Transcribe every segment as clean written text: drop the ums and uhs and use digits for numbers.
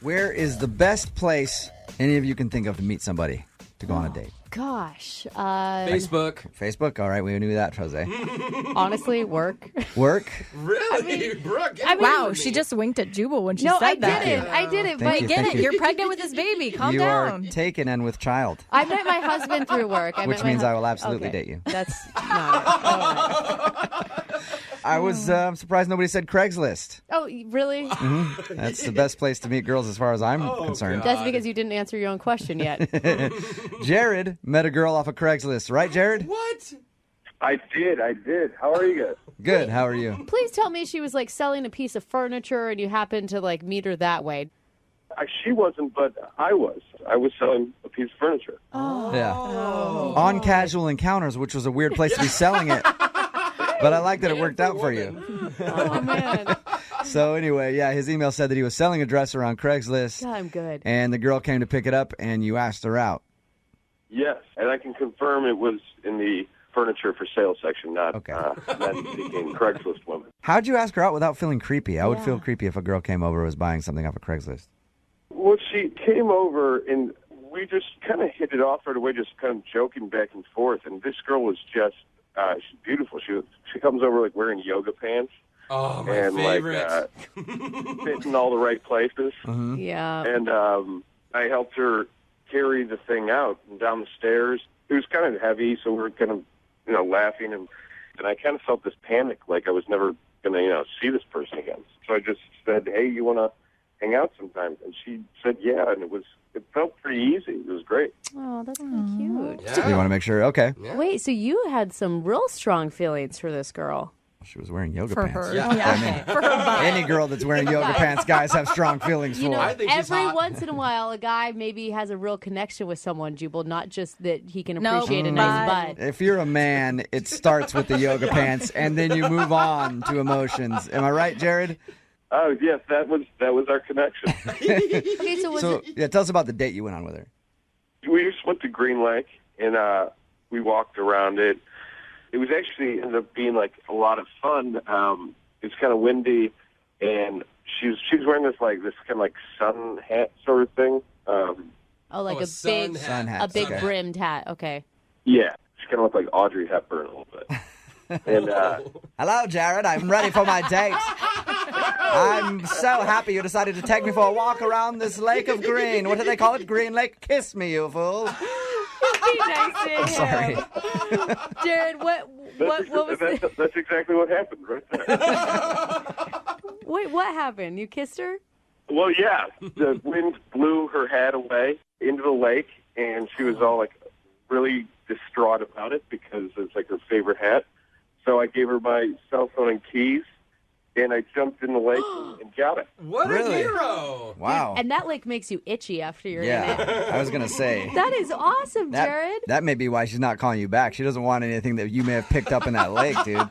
Where is the best place any of you can think of to meet somebody to go on a date? Gosh. Facebook. Facebook? All right, we knew that, Jose. Honestly, work. Work? Really? Brooke? Wow, she just winked at Jubal when she No, said that. I didn't. Thank But you, Get thank it? you. You're pregnant with this baby. Calm You down. are taken and with child, I met my husband through work. which means I will absolutely date you. That's not it. I was surprised nobody said Craigslist. Oh, really? That's the best place to meet girls as far as I'm concerned. That's because you didn't answer your own question yet. Jared met a girl off of Craigslist, right, Jared? What? I did. How are you guys? Good. How are you? Please tell me she was like selling a piece of furniture and you happened to like meet her that way. She wasn't, but I was. I was selling a piece of furniture. Yeah. On Casual Encounters, which was a weird place to be selling it. But I like that it worked out for you. Oh, man. So anyway, yeah, his email said that he was selling a dresser on Craigslist. God, I'm good. And the girl came to pick it up, and you asked her out. Yes, and I can confirm it was in the furniture for sale section, not men seeking Craigslist women. How'd you ask her out without feeling creepy? I would feel creepy if a girl came over and was buying something off of Craigslist. Well, she came over, and we just kind of hit it off right away, just kind of joking back and forth. And this girl was just, she's beautiful. She comes over, like, wearing yoga pants. Oh, my and favorite. Like, fit in all the right places. Mm-hmm. Yeah. And I helped her carry the thing out and down the stairs. It was kind of heavy, so we were kind of, laughing. And I kind of felt this panic, like I was never going to, see this person again. So I just said, hey, you want to hang out sometime? And she said, yeah, and it felt pretty easy. It was great. Oh, that's so cute. Yeah. You want to make sure? Okay. Yeah. Wait, so you had some real strong feelings for this girl? She was wearing yoga For pants. her. Yeah. For her butt. Any girl that's wearing yoga pants, guys have strong feelings for. I think she's every hot. once in a while, a guy maybe has a real connection with someone, Jubal, not just that he can No, appreciate a nice butt. If you're a man, it starts with the yoga pants, and then you move on to emotions. Am I right, Jared? Oh, yes, that was our connection. Okay, so was So, it... yeah, tell us about the date you went on with her. We just went to Green Lake, and we walked around it. It was actually ended up being like a lot of fun. It's kind of windy, and she was wearing this kind of like sun hat sort of thing. like a sun big, hat. Sun hat. a big Okay. brimmed hat. Okay. Yeah, she kind of looked like Audrey Hepburn a little bit. And Hello, Jared. I'm ready for my date. I'm so happy you decided to take me for a walk around this lake of green. What do they call it? Green Lake? Kiss me, you fool. Be nice to him. Sorry. Jared, what was the... that's exactly what happened right there. Wait, what happened? You kissed her? Well, yeah, the wind blew her hat away into the lake, and she was all like really distraught about it because it's like her favorite hat. So I gave her my cell phone and keys, and I jumped in the lake and got it. What Really? a hero. Wow. And that lake makes you itchy after you're in it. Yeah, I was going to say. That is awesome, Jared. That may be why she's not calling you back. She doesn't want anything that you may have picked up in that lake, dude.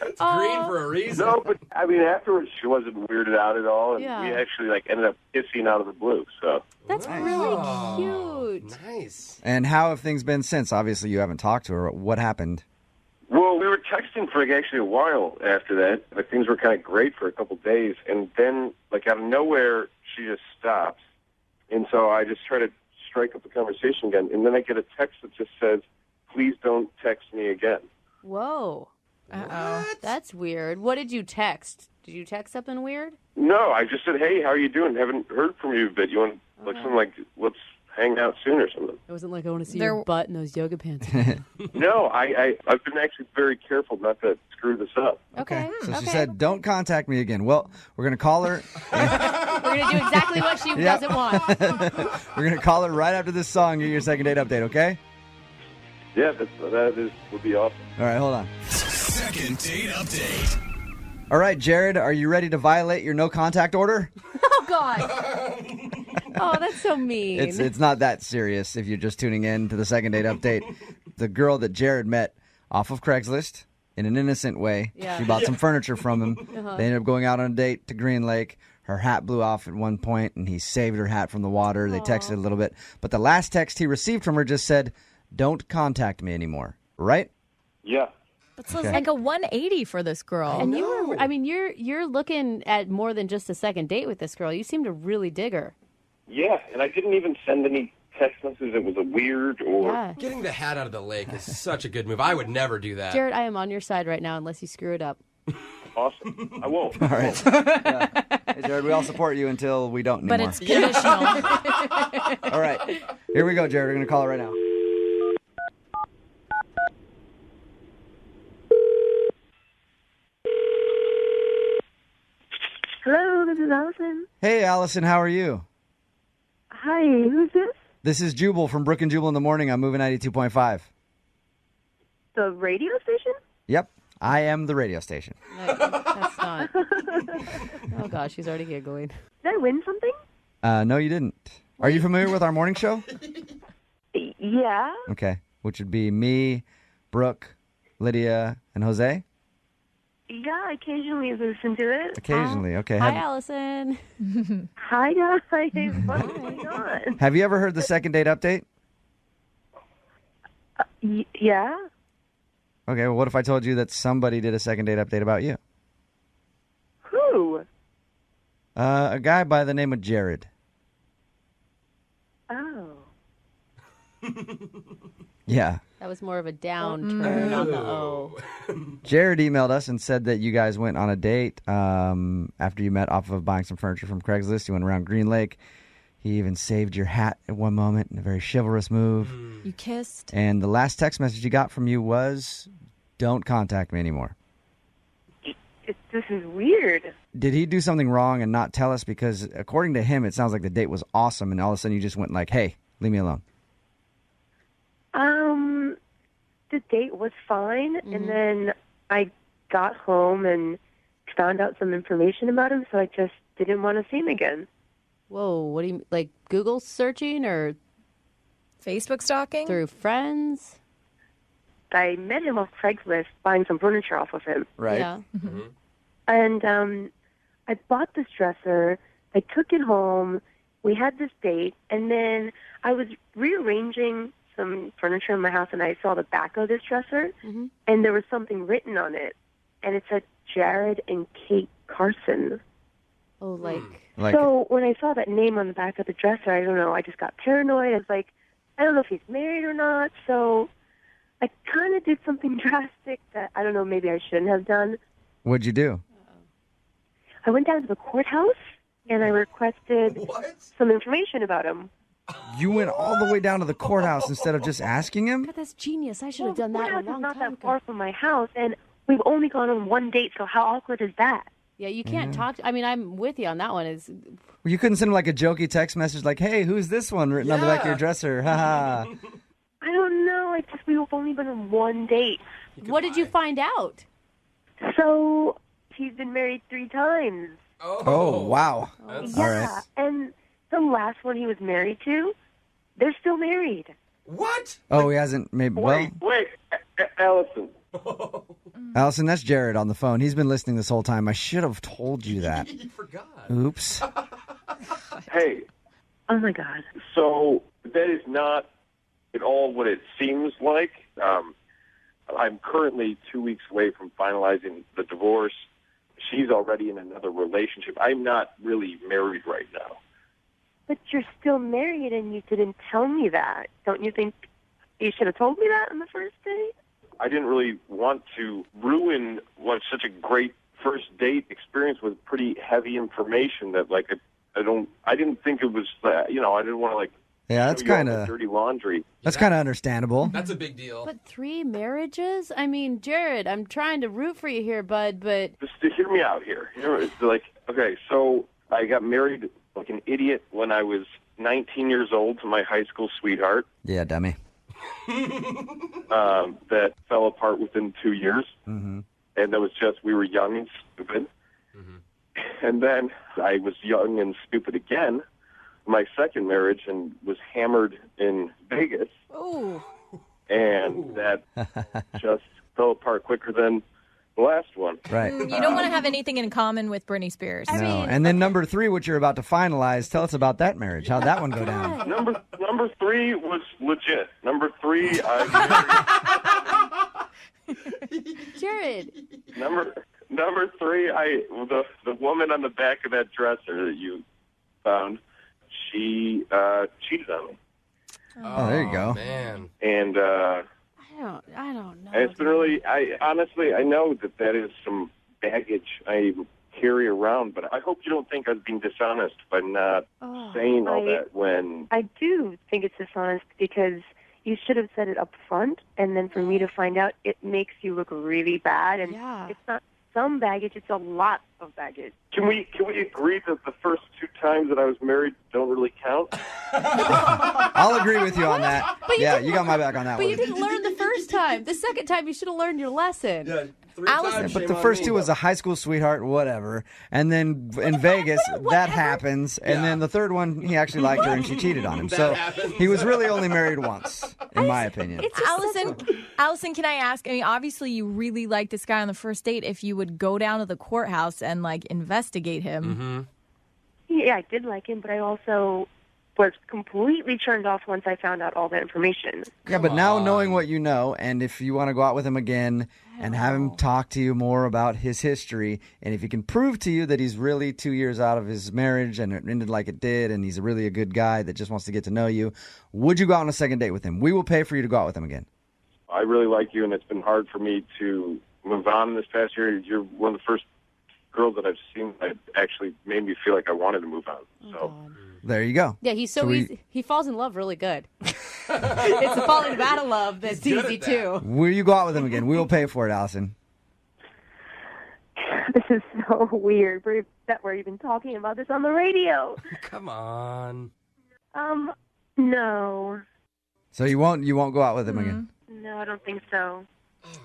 It's green for a reason. No, but I mean, afterwards she wasn't weirded out at all, and Yeah. we actually ended up kissing out of the blue. So That's really cute. Nice. And how have things been since? Obviously, you haven't talked to her. What happened? well, we were texting for actually a while after that. Like things were kind of great for a couple days, and then out of nowhere she just stops, and so I just try to strike up the conversation again, and then I get a text that just says, "Please don't text me again." Whoa. Uh-oh. That's weird. What did you text? Did you text something weird? No, I just said, "Hey, how are you doing? Haven't heard from you a bit. You want something like let's hang out soon or something?" It wasn't like I want to see There- your butt in those yoga pants. No, I've been actually very careful not to screw this up. Okay. So she said, don't contact me again. Well, we're going to call her. We're going to do exactly what she Yeah. doesn't want. We're going to call her right after this song. Get your second date update, okay? Yeah, would be awesome. All right, hold on. Second date update. All right, Jared, are you ready to violate your no contact order? Oh, God. Oh, that's so mean. It's not that serious if you're just tuning in to the second date update. The girl that Jared met off of Craigslist in an innocent way. Yeah. She bought some furniture from him. They ended up going out on a date to Green Lake. Her hat blew off at one point, and he saved her hat from the water. They texted a little bit. But the last text he received from her just said, don't contact me anymore. Right? Yeah. It's like a 180 for this girl. And you're looking at more than just a second date with this girl. You seem to really dig her. Yeah, and I didn't even send any text messages. It was a weird or... Yeah. Getting the hat out of the lake is such a good move. I would never do that. Jared, I am on your side right now unless you screw it up. Awesome. I won't. All right. Yeah. Hey, Jared, we all support you until we don't anymore. But it's conditional. All right. Here we go, Jared. We're going to call it right now. Hello, this is Allison. Hey, Allison, how are you? Hi, who's this? This is Jubal from Brooke and Jubal in the morning. I'm moving 92.5. The radio station? Yep, I am the radio station. No, that's not. Oh, gosh, she's already giggling. Did I win something? No, you didn't. Are you familiar with our morning show? Yeah. Okay, which would be me, Brooke, Lydia, and Jose? Yeah, occasionally listen to it. Occasionally, okay. Hi, Allison. Hi, guys. What's going on? Have you ever heard the second date update? Yeah. Okay, well, what if I told you that somebody did a second date update about you? Who? A guy by the name of Jared. Oh. Yeah. That was more of a downturn on the O. Jared emailed us and said that you guys went on a date after you met off of buying some furniture from Craigslist. You went around Green Lake. He even saved your hat at one moment in a very chivalrous move. You kissed. And the last text message he got from you was, "Don't contact me anymore." This is weird. Did he do something wrong and not tell us? Because according to him, it sounds like the date was awesome, and all of a sudden you just went like, "Hey, leave me alone." The date was fine, and then I got home and found out some information about him, so I just didn't want to see him again. Whoa, what do you, like Google searching or Facebook stalking? through friends? I met him off Craigslist buying some furniture off of him. Right. Yeah. And I bought this dresser. I took it home. We had this date, and then I was rearranging some furniture in my house, and I saw the back of this dresser, and there was something written on it, and it said Jared and Kate Carson. Oh, like So when I saw that name on the back of the dresser, I don't know, I just got paranoid. I was like, I don't know if he's married or not, so I kind of did something drastic that, I don't know, maybe I shouldn't have done. What'd you do? I went down to the courthouse, and I requested some information about him. You went all the way down to the courthouse instead of just asking him? God, that's genius. I should have done that a courthouse long is not time that ago. far from my house, and we've only gone on one date, so how awkward is that? Yeah, you can't talk. I mean, I'm with you on that one. Is You couldn't send him like a jokey text message like, "Hey, who's this one?" written on the back of your dresser. Ha ha. I don't know. We've only been on one date. what did you find out? So he's been married 3 times. Oh, wow. That's... All Yeah, right. and the last one he was married to, they're still married. What? Oh, he hasn't maybe. Well, Wait, Allison. Allison, that's Jared on the phone. He's been listening this whole time. I should have told you that. You forgot. Oops. Hey, Oh, my God. so that is not at all what it seems like. I'm currently 2 weeks away from finalizing the divorce. She's already in another relationship. I'm not really married right now. But you're still married, and you didn't tell me that. Don't you think you should have told me that on the first date? I didn't really want to ruin what's such a great first date experience with pretty heavy information that, like, I didn't think it was, I didn't want to, like, Yeah, that's show you all kind the of dirty laundry. understandable. That's a big deal. But 3 marriages? I mean, Jared, I'm trying to root for you here, bud, but Just to hear me out here. Okay, so I got married like an idiot when I was 19 years old to my high school sweetheart. Yeah, dummy. That fell apart within 2 years. Mm-hmm. And that was just, we were young and stupid. And then I was young and stupid again, my second marriage, and was hammered in Vegas. oh, And that just fell apart quicker than the last one. Right. You don't want to have anything in common with Britney Spears. No. And then number 3, which you're about to finalize, tell us about that marriage. How'd that one go down? Number 3 was legit. Number 3, I Jared. Number 3, the woman on the back of that dresser that you found, she cheated on me. Oh, there you go. Man. And I don't know. it's been really, I know that is some baggage I carry around, but I hope you don't think I was being dishonest by not saying all that when... I do think it's dishonest because you should have said it up front, and then for me to find out, it makes you look really bad. And it's not some baggage, it's a lot of baggage. Can we agree that the first 2 times that I was married don't really count? I'll agree with you on that. Yeah, you got my back on that But one. you didn't learn the first time. The second time, you should have learned your lesson. Yeah, 3 Allison- times, But shame the on first me. 2 was a high school sweetheart, whatever. And then in Vegas, that happens. And then the third one, he actually liked her and she cheated on him. So happens. he was really only married once, in my opinion. It's just Allison, can I ask? I mean, obviously, you really like this guy on the first date. If you would go down to the courthouse and investigate him, Yeah, I did like him, but I also was completely turned off once I found out all that information. Yeah, but now knowing what you know, and if you want to go out with him again and have him talk to you more about his history, and if he can prove to you that he's really 2 years out of his marriage and it ended like it did, and he's really a good guy that just wants to get to know you, would you go out on a second date with him? We will pay for you to go out with him again. I really like you, and it's been hard for me to move on this past year. You're one of the first girls that I've seen that actually made me feel like I wanted to move on. So There you go. Yeah, he's so So we- easy. He falls in love really good. It's the falling out of love that's He's good easy at that. too. Will you go out with him again? We will pay for it, Allison. This is so weird that we're even talking about this on the radio. Come on. No. So you won't go out with him again? No, I don't think so.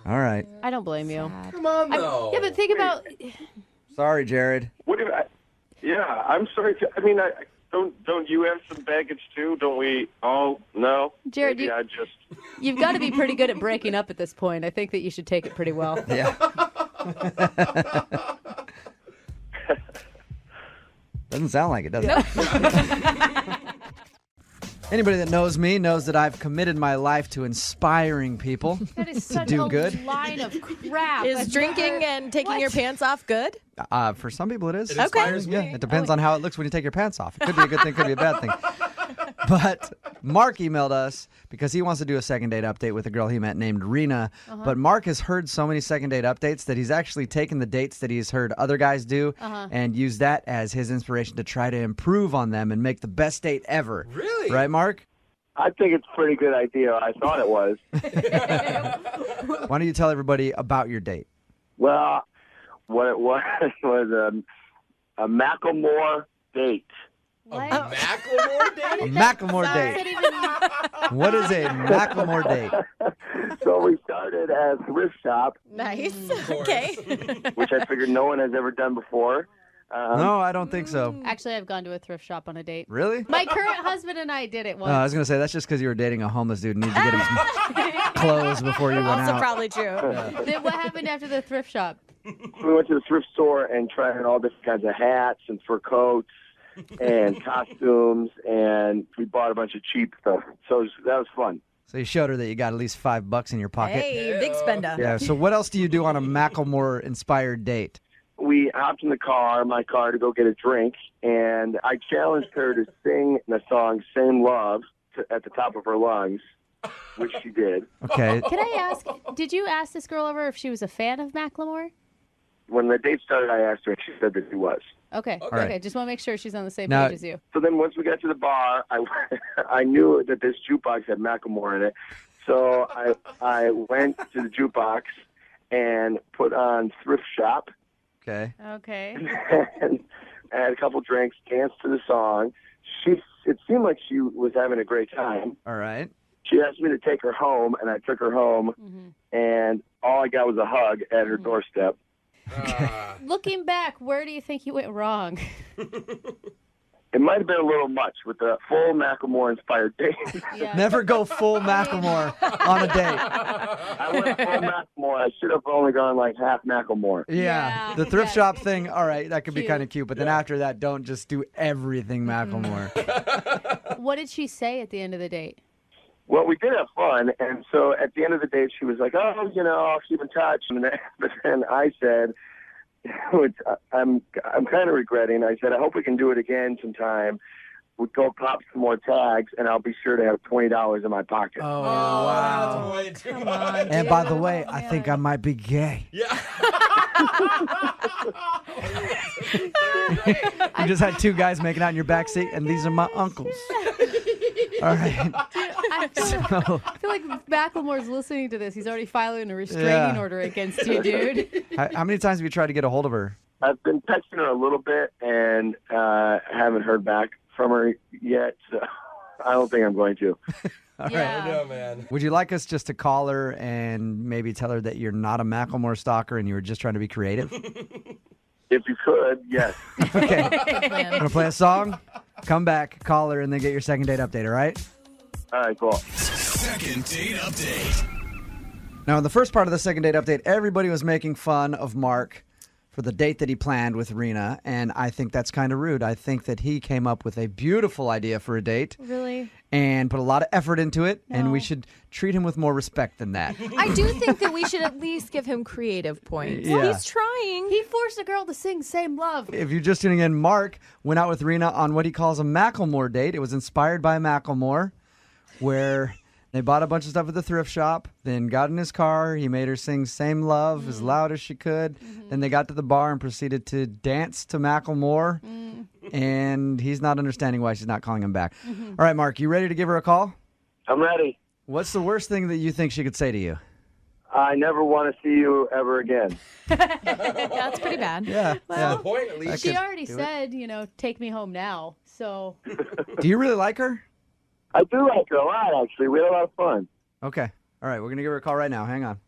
All right. I don't blame you. Come on, though. Yeah, but think about. Sorry, Jared. what do I'm sorry. Don't you have some baggage too? Don't we all? No. Jared, Maybe I just. You've got to be pretty good at breaking up at this point. I think that you should take it pretty well. Yeah. Doesn't sound like it, does it? Anybody that knows me knows that I've committed my life to inspiring people That is to such do a good. line of crap. is I've drinking never- and taking What? your pants off good? For some people, it is. It inspires Yeah, me. it depends on how it looks when you take your pants off. It could be a good thing, could be a bad thing. But Mark emailed us because he wants to do a second date update with a girl he met named Rena. But Mark has heard so many second date updates that he's actually taken the dates that he's heard other guys do and used that as his inspiration to try to improve on them and make the best date ever. Really? Right, Mark? I think it's a pretty good idea. I thought it was. Why don't you tell everybody about your date? Well, what it was was a Macklemore date. A Macklemore date? A Macklemore date. What is a Macklemore date? So we started at a thrift shop, Nice. course. Okay. which I figured no one has ever done before. No, I don't think so. Actually, I've gone to a thrift shop on a date. Really? My current husband and I did it once. I was going to say, that's just because you were dating a homeless dude and needed to get him some clothes before you went Also out. probably true. Then what happened after the thrift shop? We went to the thrift store and tried on all different kinds of hats and fur coats and costumes, and we bought a bunch of cheap stuff. So that was fun. So you showed her that you got at least $5 in your pocket. Hey, big spender. Yeah. So what else do you do on a Macklemore-inspired date? We hopped in my car to go get a drink, and I challenged her to sing the song Same Love at the top of her lungs, which she did. Okay. Can I ask, did you ask this girl over if she was a fan of Macklemore? When the date started, I asked her, and she said that she was. Okay. right. Okay. Just want to make sure she's on the same Now- page as you. So then once we got to the bar, I knew that this jukebox had Macklemore in it. So I went to the jukebox and put on Thrift Shop Okay. Okay. and had a couple drinks, danced to the song. It seemed like she was having a great time. All right. She asked me to take her home, and I took her home, and all I got was a hug at her doorstep. Looking back, where do you think you went wrong? It might have been a little much with the full Macklemore-inspired date. Yeah. Never go full Macklemore on a date. I went full Macklemore. I should have only gone like half Macklemore. Yeah. The thrift shop thing, all right, that could be kind of cute. But then after that, don't just do everything Macklemore. What did she say at the end of the date? Well, we did have fun, and so at the end of the day, she was like, "Oh, I'll keep in touch." But then I said, which I'm kind of regretting. I said, "I hope we can do it again sometime. We go pop some more tags, and I'll be sure to have $20 in my pocket." Oh, wow. That's way too Come much. on, And by dude. the way, Oh, I think I man. might be gay. Yeah. You just had two guys making out in your backseat, and these are my uncles. All right. I feel like Macklemore's listening to this. He's already filing a restraining Yeah. order against you, dude. How many times have you tried to get a hold of her? I've been texting her a little bit, and haven't heard back from her yet. So I don't think I'm going to. All right. Yeah. I know, man. Would you like us just to call her and maybe tell her that you're not a Macklemore stalker and you were just trying to be creative? If you could, yes. Okay. Man. Gonna play a song, come back, call her, and then get your second date update, all right? All right, cool. Second date update. Now, in the first part of the second date update, everybody was making fun of Mark for the date that he planned with Rena, and I think that's kind of rude. I think that he came up with a beautiful idea for a date Really? and put a lot of effort into it, and we No. should treat him with more respect than that. I do think that we should at least give him creative points. Yeah. He's trying. He forced a girl to sing Same Love. If you're just tuning in, Mark went out with Rena on what he calls a Macklemore date. It was inspired by Macklemore, where they bought a bunch of stuff at the thrift shop, then got in his car. He made her sing Same Love as loud as she could. Then they got to the bar and proceeded to dance to Macklemore. And he's not understanding why she's not calling him back. All right, Mark, you ready to give her a call? I'm ready. What's the worst thing that you think she could say to you? I never want to see you ever again. Yeah, that's pretty bad. Yeah. That's the point, at least. She already said, take me home now. So Do you really like her? I do like her a lot, actually. We had a lot of fun. Okay. All right, we're going to give her a call right now. Hang on.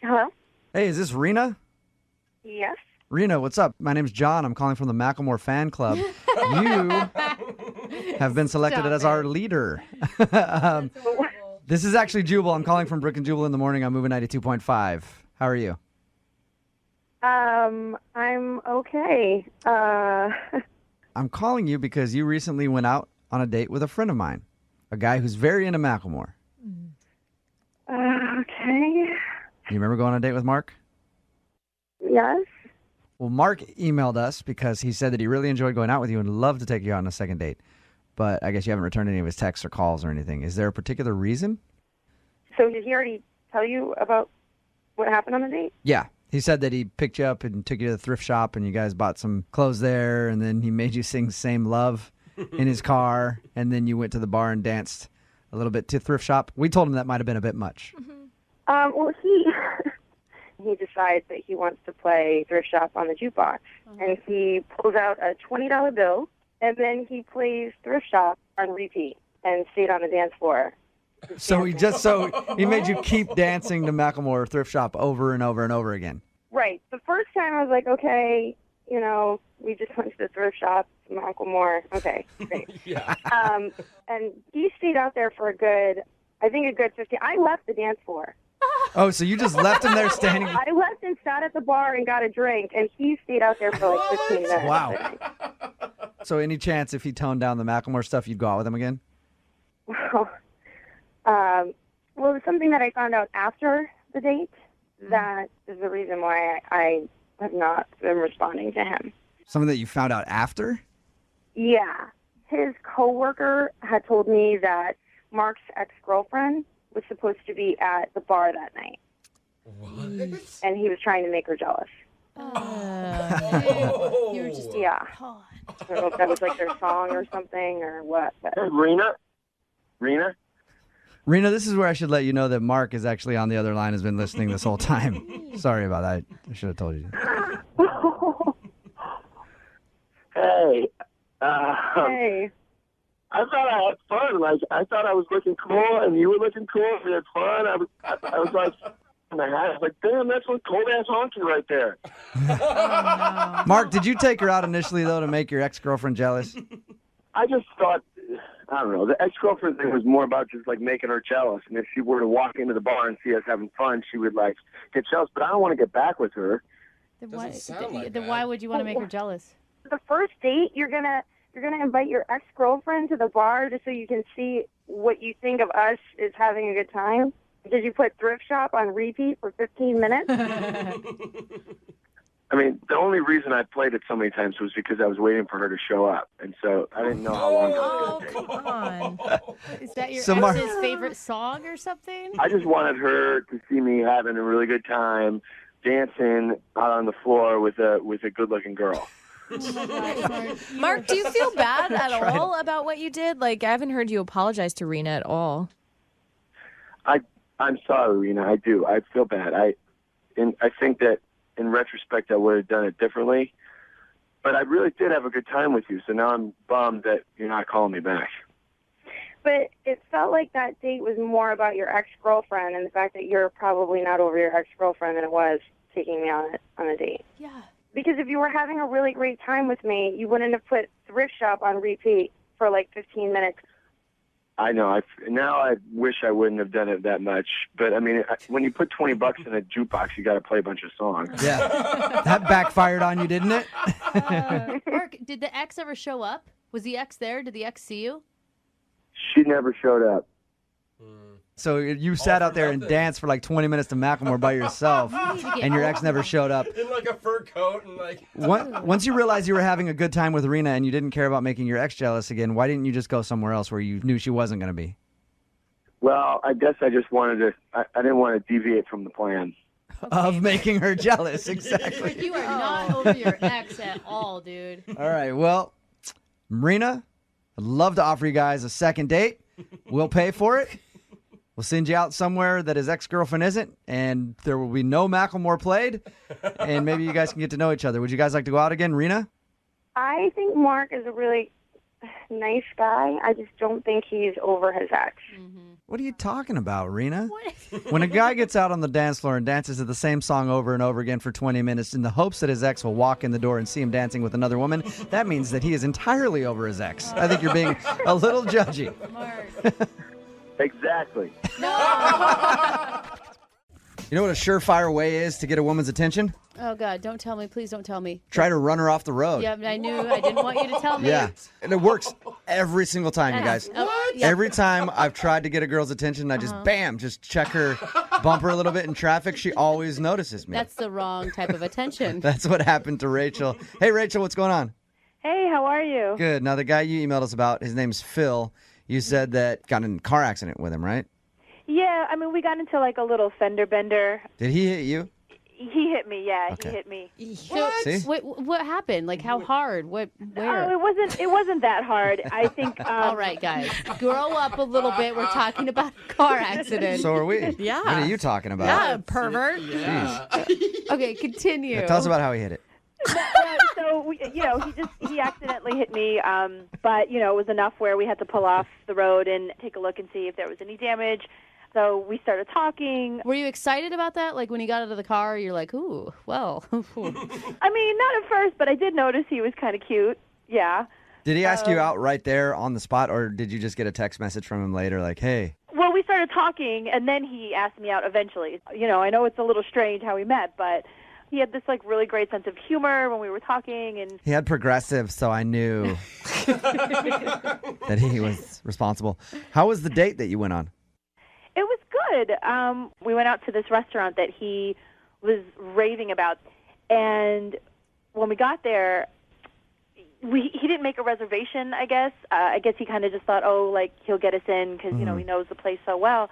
Hello? Hey, is this Rena? Yes. Rena, what's up? My name's John. I'm calling from the Macklemore fan club. You have been selected Stop as it. our leader. This is actually Jubal. I'm calling from Brooke and Jubal in the morning. I'm moving 92.5. How are you? I'm okay. I'm calling you because you recently went out on a date with a friend of mine, a guy who's very into Macklemore. Okay. You remember going on a date with Mark? Yes. Well, Mark emailed us because he said that he really enjoyed going out with you and loved to take you out on a second date. But I guess you haven't returned any of his texts or calls or anything. Is there a particular reason? So did he already tell you about what happened on the date? Yeah. He said that he picked you up and took you to the thrift shop and you guys bought some clothes there, and then he made you sing Same Love in his car, and then you went to the bar and danced a little bit to thrift shop. We told him that might have been a bit much. Well, he decides that he wants to play thrift shop on the jukebox, and he pulls out a $20 bill, and then he plays thrift shop on repeat and stayed on the dance floor. So he made you keep dancing to Macklemore thrift shop over and over and over again. Right. The first time I was like, okay, we just went to the thrift shop, some Uncle Moore. Okay, great. Yeah. And he stayed out there for a good 15. I left the dance floor. Oh, so you just left him there standing? I left and sat at the bar and got a drink, and he stayed out there for like 15 minutes. Wow. So any chance if he toned down the Macklemore stuff, you'd go out with him again? Well, it was something that I found out after the date. That is the reason why I have not been responding to him. Something that you found out after? Yeah. His coworker had told me that Mark's ex-girlfriend was supposed to be at the bar that night. What? And he was trying to make her jealous. You were just Yeah. I don't know if that was like their song or something or what. But Hey, Rena? Rena, this is where I should let you know that Mark is actually on the other line, has been listening this whole time. Sorry about that. I should have told you. Hey. hey. I thought I had fun. Like, I thought I was looking cool, and you were looking cool. We had fun. I was like, in the hat. I was like, damn, that's one cold-ass honky right there. Mark, did you take her out initially, though, to make your ex-girlfriend jealous? I just thought, I don't know, the ex-girlfriend thing was more about just, like, making her jealous. And if she were to walk into the bar and see us having fun, she would, like, get jealous. But I don't want to get back with her. Doesn't sound like that. why would you want to make her jealous? The first date, you're gonna invite your ex-girlfriend to the bar just so you can see what you think of us is having a good time. Did you put thrift shop on repeat for 15 minutes? I mean, the only reason I played it so many times was because I was waiting for her to show up, and so I didn't know how long it was going to take. Come on. Is that your So, Mark- ex's favorite song or something? I just wanted her to see me having a really good time, dancing out on the floor with a good-looking girl. Mark, do you feel bad at all about what you did? Like, I haven't heard you apologize to Rena at all. I'm sorry, Rena. I do. I feel bad. I think that in retrospect I would have done it differently. But I really did have a good time with you, so now I'm bummed that you're not calling me back. But it felt like that date was more about your ex-girlfriend and the fact that you're probably not over your ex-girlfriend than it was taking me on a date. Yeah. Because if you were having a really great time with me, you wouldn't have put thrift shop on repeat for like 15 minutes. I know. Now I wish I wouldn't have done it that much. But, I mean, when you put $20 in a jukebox, you got to play a bunch of songs. Yeah. That backfired on you, didn't it? Mark, did the ex ever show up? Was the ex there? Did the ex see you? She never showed up. So you sat out there and danced for like 20 minutes to Macklemore by yourself, and your ex never showed up. In like a fur coat and like. Once you realized you were having a good time with Rena and you didn't care about making your ex jealous again, why didn't you just go somewhere else where you knew she wasn't going to be? Well, I guess I just wanted to. I didn't want to deviate from the plan. Of making her jealous, exactly. You are not over your ex at all, dude. All right, well, Rena, I'd love to offer you guys a second date. We'll pay for it. We'll send you out somewhere that his ex-girlfriend isn't, and there will be no Macklemore played, and maybe you guys can get to know each other. Would you guys like to go out again, Rena? I think Mark is a really nice guy. I just don't think he's over his ex. What are you talking about, Rena? When a guy gets out on the dance floor and dances to the same song over and over again for 20 minutes in the hopes that his ex will walk in the door and see him dancing with another woman, that means that he is entirely over his ex. I think you're being a little judgy. Mark. Exactly. You know what a surefire way is to get a woman's attention? Oh, God, don't tell me. Please don't tell me. Try to run her off the road. Yeah, I knew. I didn't want you to tell me. Yeah, and it works every single time, you guys. What? Yeah. Every time I've tried to get a girl's attention, I just, bam, just check her, bump her a little bit in traffic. She always notices me. That's the wrong type of attention. That's what happened to Rachel. Hey, Rachel, what's going on? Hey, how are you? Good. Now, the guy you emailed us about, his name's Phil. You said that got in a car accident with him, right? Yeah, I mean, we got into like a little fender bender. Did he hit you? He hit me, yeah, Okay. he hit me. See? What happened? Like, how hard? Where? Oh, it wasn't that hard. I think. All right, guys, grow up a little bit. We're talking about a car accident. So are we. Yeah. What are you talking about? Yeah, pervert. Yeah. Okay, continue. Now, tell us about how he hit it. So he accidentally hit me, but it was enough where we had to pull off the road and take a look and see if there was any damage. So we started talking. Were you excited about that? Like when he got out of the car, you're like, ooh, well. I mean, not at first, but I did notice he was kind of cute. Yeah. Did he ask you out right there on the spot, or did you just get a text message from him later like, hey? Well, we started talking, and then he asked me out eventually. I know it's a little strange how we met, but he had this like really great sense of humor when we were talking, and He had progressive, so I knew that he was responsible. How was the date that you went on? it was good. We went out to this restaurant that he was raving about, and when we got there, he didn't make a reservation, I guess. I guess he kind of just thought, he'll get us in because, he knows the place so well.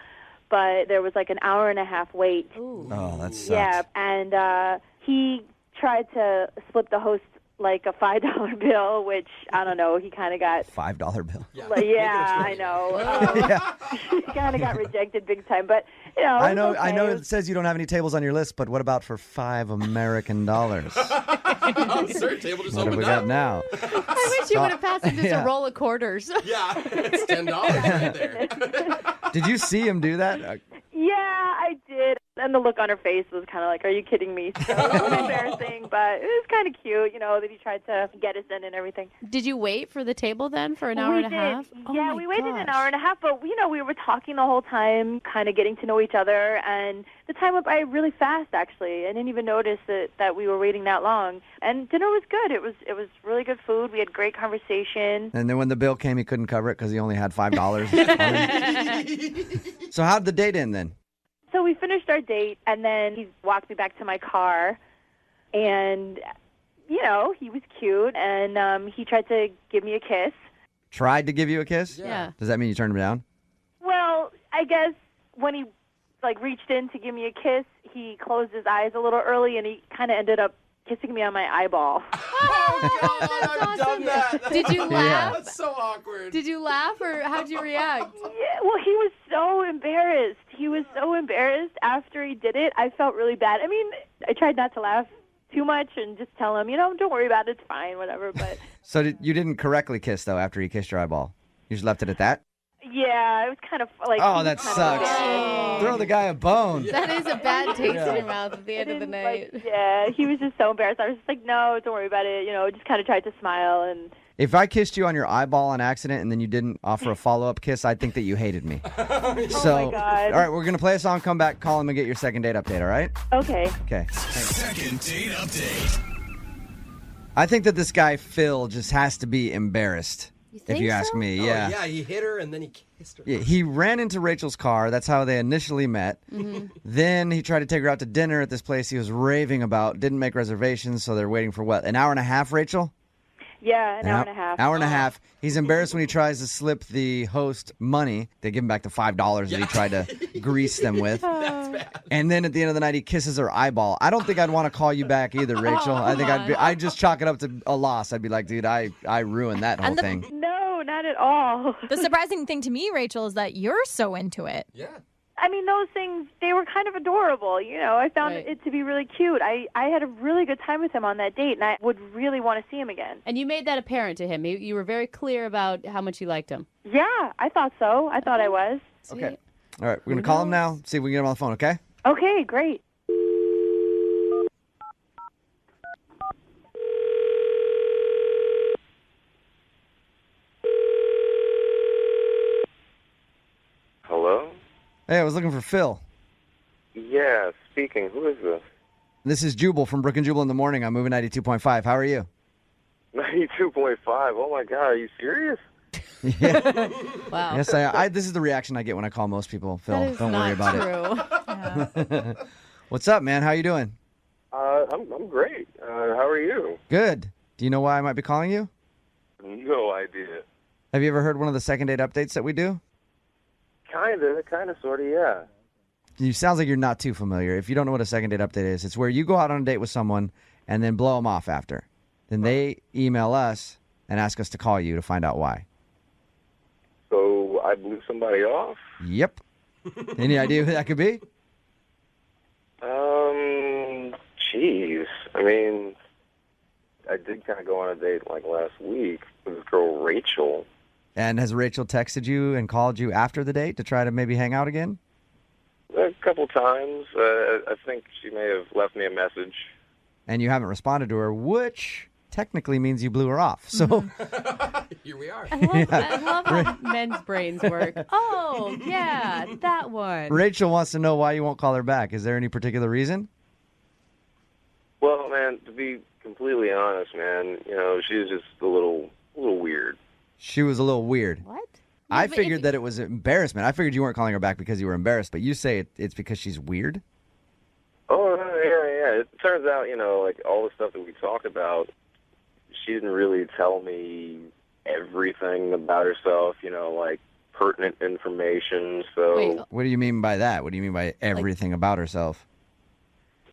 But there was like an hour and a half wait. Ooh. Oh, that sucks. Yeah, and he tried to slip the host like a $5 bill, which, I don't know, he kind of got... $5 bill. Yeah, I know. He kind of got rejected big time, but, I know. okay. I know it says you don't have any tables on your list, but what about for $5 American dollars? Oh, sir, table just What have we opened got up. now? I wish you would have passed him just Yeah. a roll of quarters. Yeah, it's $10 right there. Did you see him do that? Yeah, I did. And the look on her face was kind of like, are you kidding me? So it was embarrassing, but it was kind of cute, that he tried to get us in and everything. Did you wait for the table then for an hour and a half? Oh Yeah, my we waited an gosh. hour and a half, but, we were talking the whole time, kind of getting to know each other, and the time went by really fast, actually. I didn't even notice that we were waiting that long. And dinner was good. It was really good food. We had great conversation. And then when the bill came, he couldn't cover it because he only had $5. So how'd the date end then? So we finished our date, and then he walked me back to my car, and, he was cute, and he tried to give me a kiss. Tried to give you a kiss? Yeah. Does that mean you turned him down? Well, I guess when he, reached in to give me a kiss, he closed his eyes a little early, and he kind of ended up kissing me on my eyeball. Oh, God, I've done that. Did you laugh? That's so awkward. Did you laugh, or how'd you react? Yeah, well, he was so embarrassed. He was so embarrassed after he did it. I felt really bad. I mean, I tried not to laugh too much and just tell him, don't worry about it. It's fine, whatever. But So you didn't correctly kiss, though, after he kissed your eyeball? You just left it at that? yeah, it was kind of like. Oh, that sucks. Throw the guy a bone. That is a bad taste in your mouth at the end of the night. Yeah, he was just so embarrassed. I was just like, no, don't worry about it. Just kind of tried to smile and. If I kissed you on your eyeball on accident and then you didn't offer a follow-up kiss, I'd think that you hated me. So, my God. all right, we're going to play a song, come back, call him, and get your second date update, all right? Okay. Okay. Second date update. I think that this guy, Phil, just has to be embarrassed, if you ask me. Oh, Yeah. yeah, he hit her and then he kissed her. Yeah, he ran into Rachel's car. That's how they initially met. Then he tried to take her out to dinner at this place he was raving about. Didn't make reservations, so they're waiting for what, an hour and a half, Rachel? Yeah, an hour and a half. Hour and a half. He's embarrassed when he tries to slip the host money. They give him back the $5 that he tried to grease them with. That's bad. And then at the end of the night, he kisses her eyeball. I don't think I'd want to call you back either, Rachel. I think I'd just chalk it up to a loss. I'd be like, dude, I ruined that whole thing. No, not at all. The surprising thing to me, Rachel, is that you're so into it. Yeah. I mean, those things, they were kind of adorable. I found it to be really cute. I had a really good time with him on that date, and I would really want to see him again. And you made that apparent to him. You were very clear about how much you liked him. Yeah, I thought so. I thought I was. Sweet. Okay. All right, we're going to call him now, see if we can get him on the phone, okay? Okay, great. Hello? Hey, I was looking for Phil. Yeah, speaking. Who is this? This is Jubal from Brooke and Jubal in the morning. I'm moving 92.5. How are you? 92.5. Oh, my God. Are you serious? Wow. Yes, I this is the reaction I get when I call most people. Phil, That is don't not worry about true. it. What's up, man? How you doing? I'm great. How are you? Good. Do you know why I might be calling you? No idea. Have you ever heard one of the second date updates that we do? Kind of, sort of, yeah. You sounds like you're not too familiar. If you don't know what a second date update is, it's where you go out on a date with someone and then blow them off after. Then they email us and ask us to call you to find out why. So I blew somebody off? Yep. Any idea who that could be? Jeez. I mean, I did kind of go on a date like last week with this girl, Rachel. And has Rachel texted you and called you after the date to try to maybe hang out again? A couple times. I think she may have left me a message. And you haven't responded to her, which technically means you blew her off. So Here we are. I love how men's brains work. Oh, yeah, that one. Rachel wants to know why you won't call her back. Is there any particular reason? Well, man, to be completely honest, man, she was just a little weird. She was a little weird. What? I figured that it was embarrassment. I figured you weren't calling her back because you were embarrassed, but you say it's because she's weird? Oh, yeah. It turns out, like all the stuff that we talked about, she didn't really tell me everything about herself, like pertinent information. So Wait. What do you mean by that? What do you mean by everything about herself?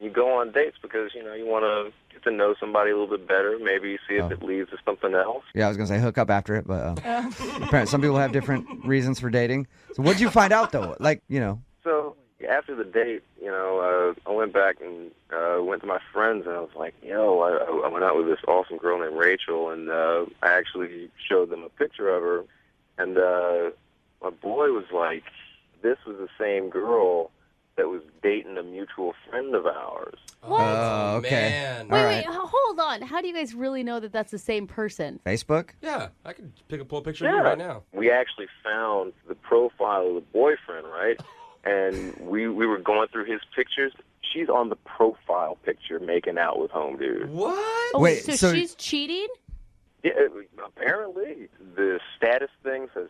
you go on dates because, you want to get to know somebody a little bit better, maybe see if it leads to something else. Yeah, I was going to say hook up after it, but apparently some people have different reasons for dating. So what did you find out, though? So after the date, I went back and went to my friends, and I was like, I went out with this awesome girl named Rachel, and I actually showed them a picture of her, and my boy was like, this was the same girl that was dating a mutual friend of ours. What? Oh, okay. Man. All Wait, right. hold on. How do you guys really know that that's the same person? Facebook? Yeah, I could pull a picture of you right now. We actually found the profile of the boyfriend, right? And we were going through his pictures. She's on the profile picture making out with home dude. What? Oh, Wait, so so- she's cheating? Yeah, apparently. The status thing says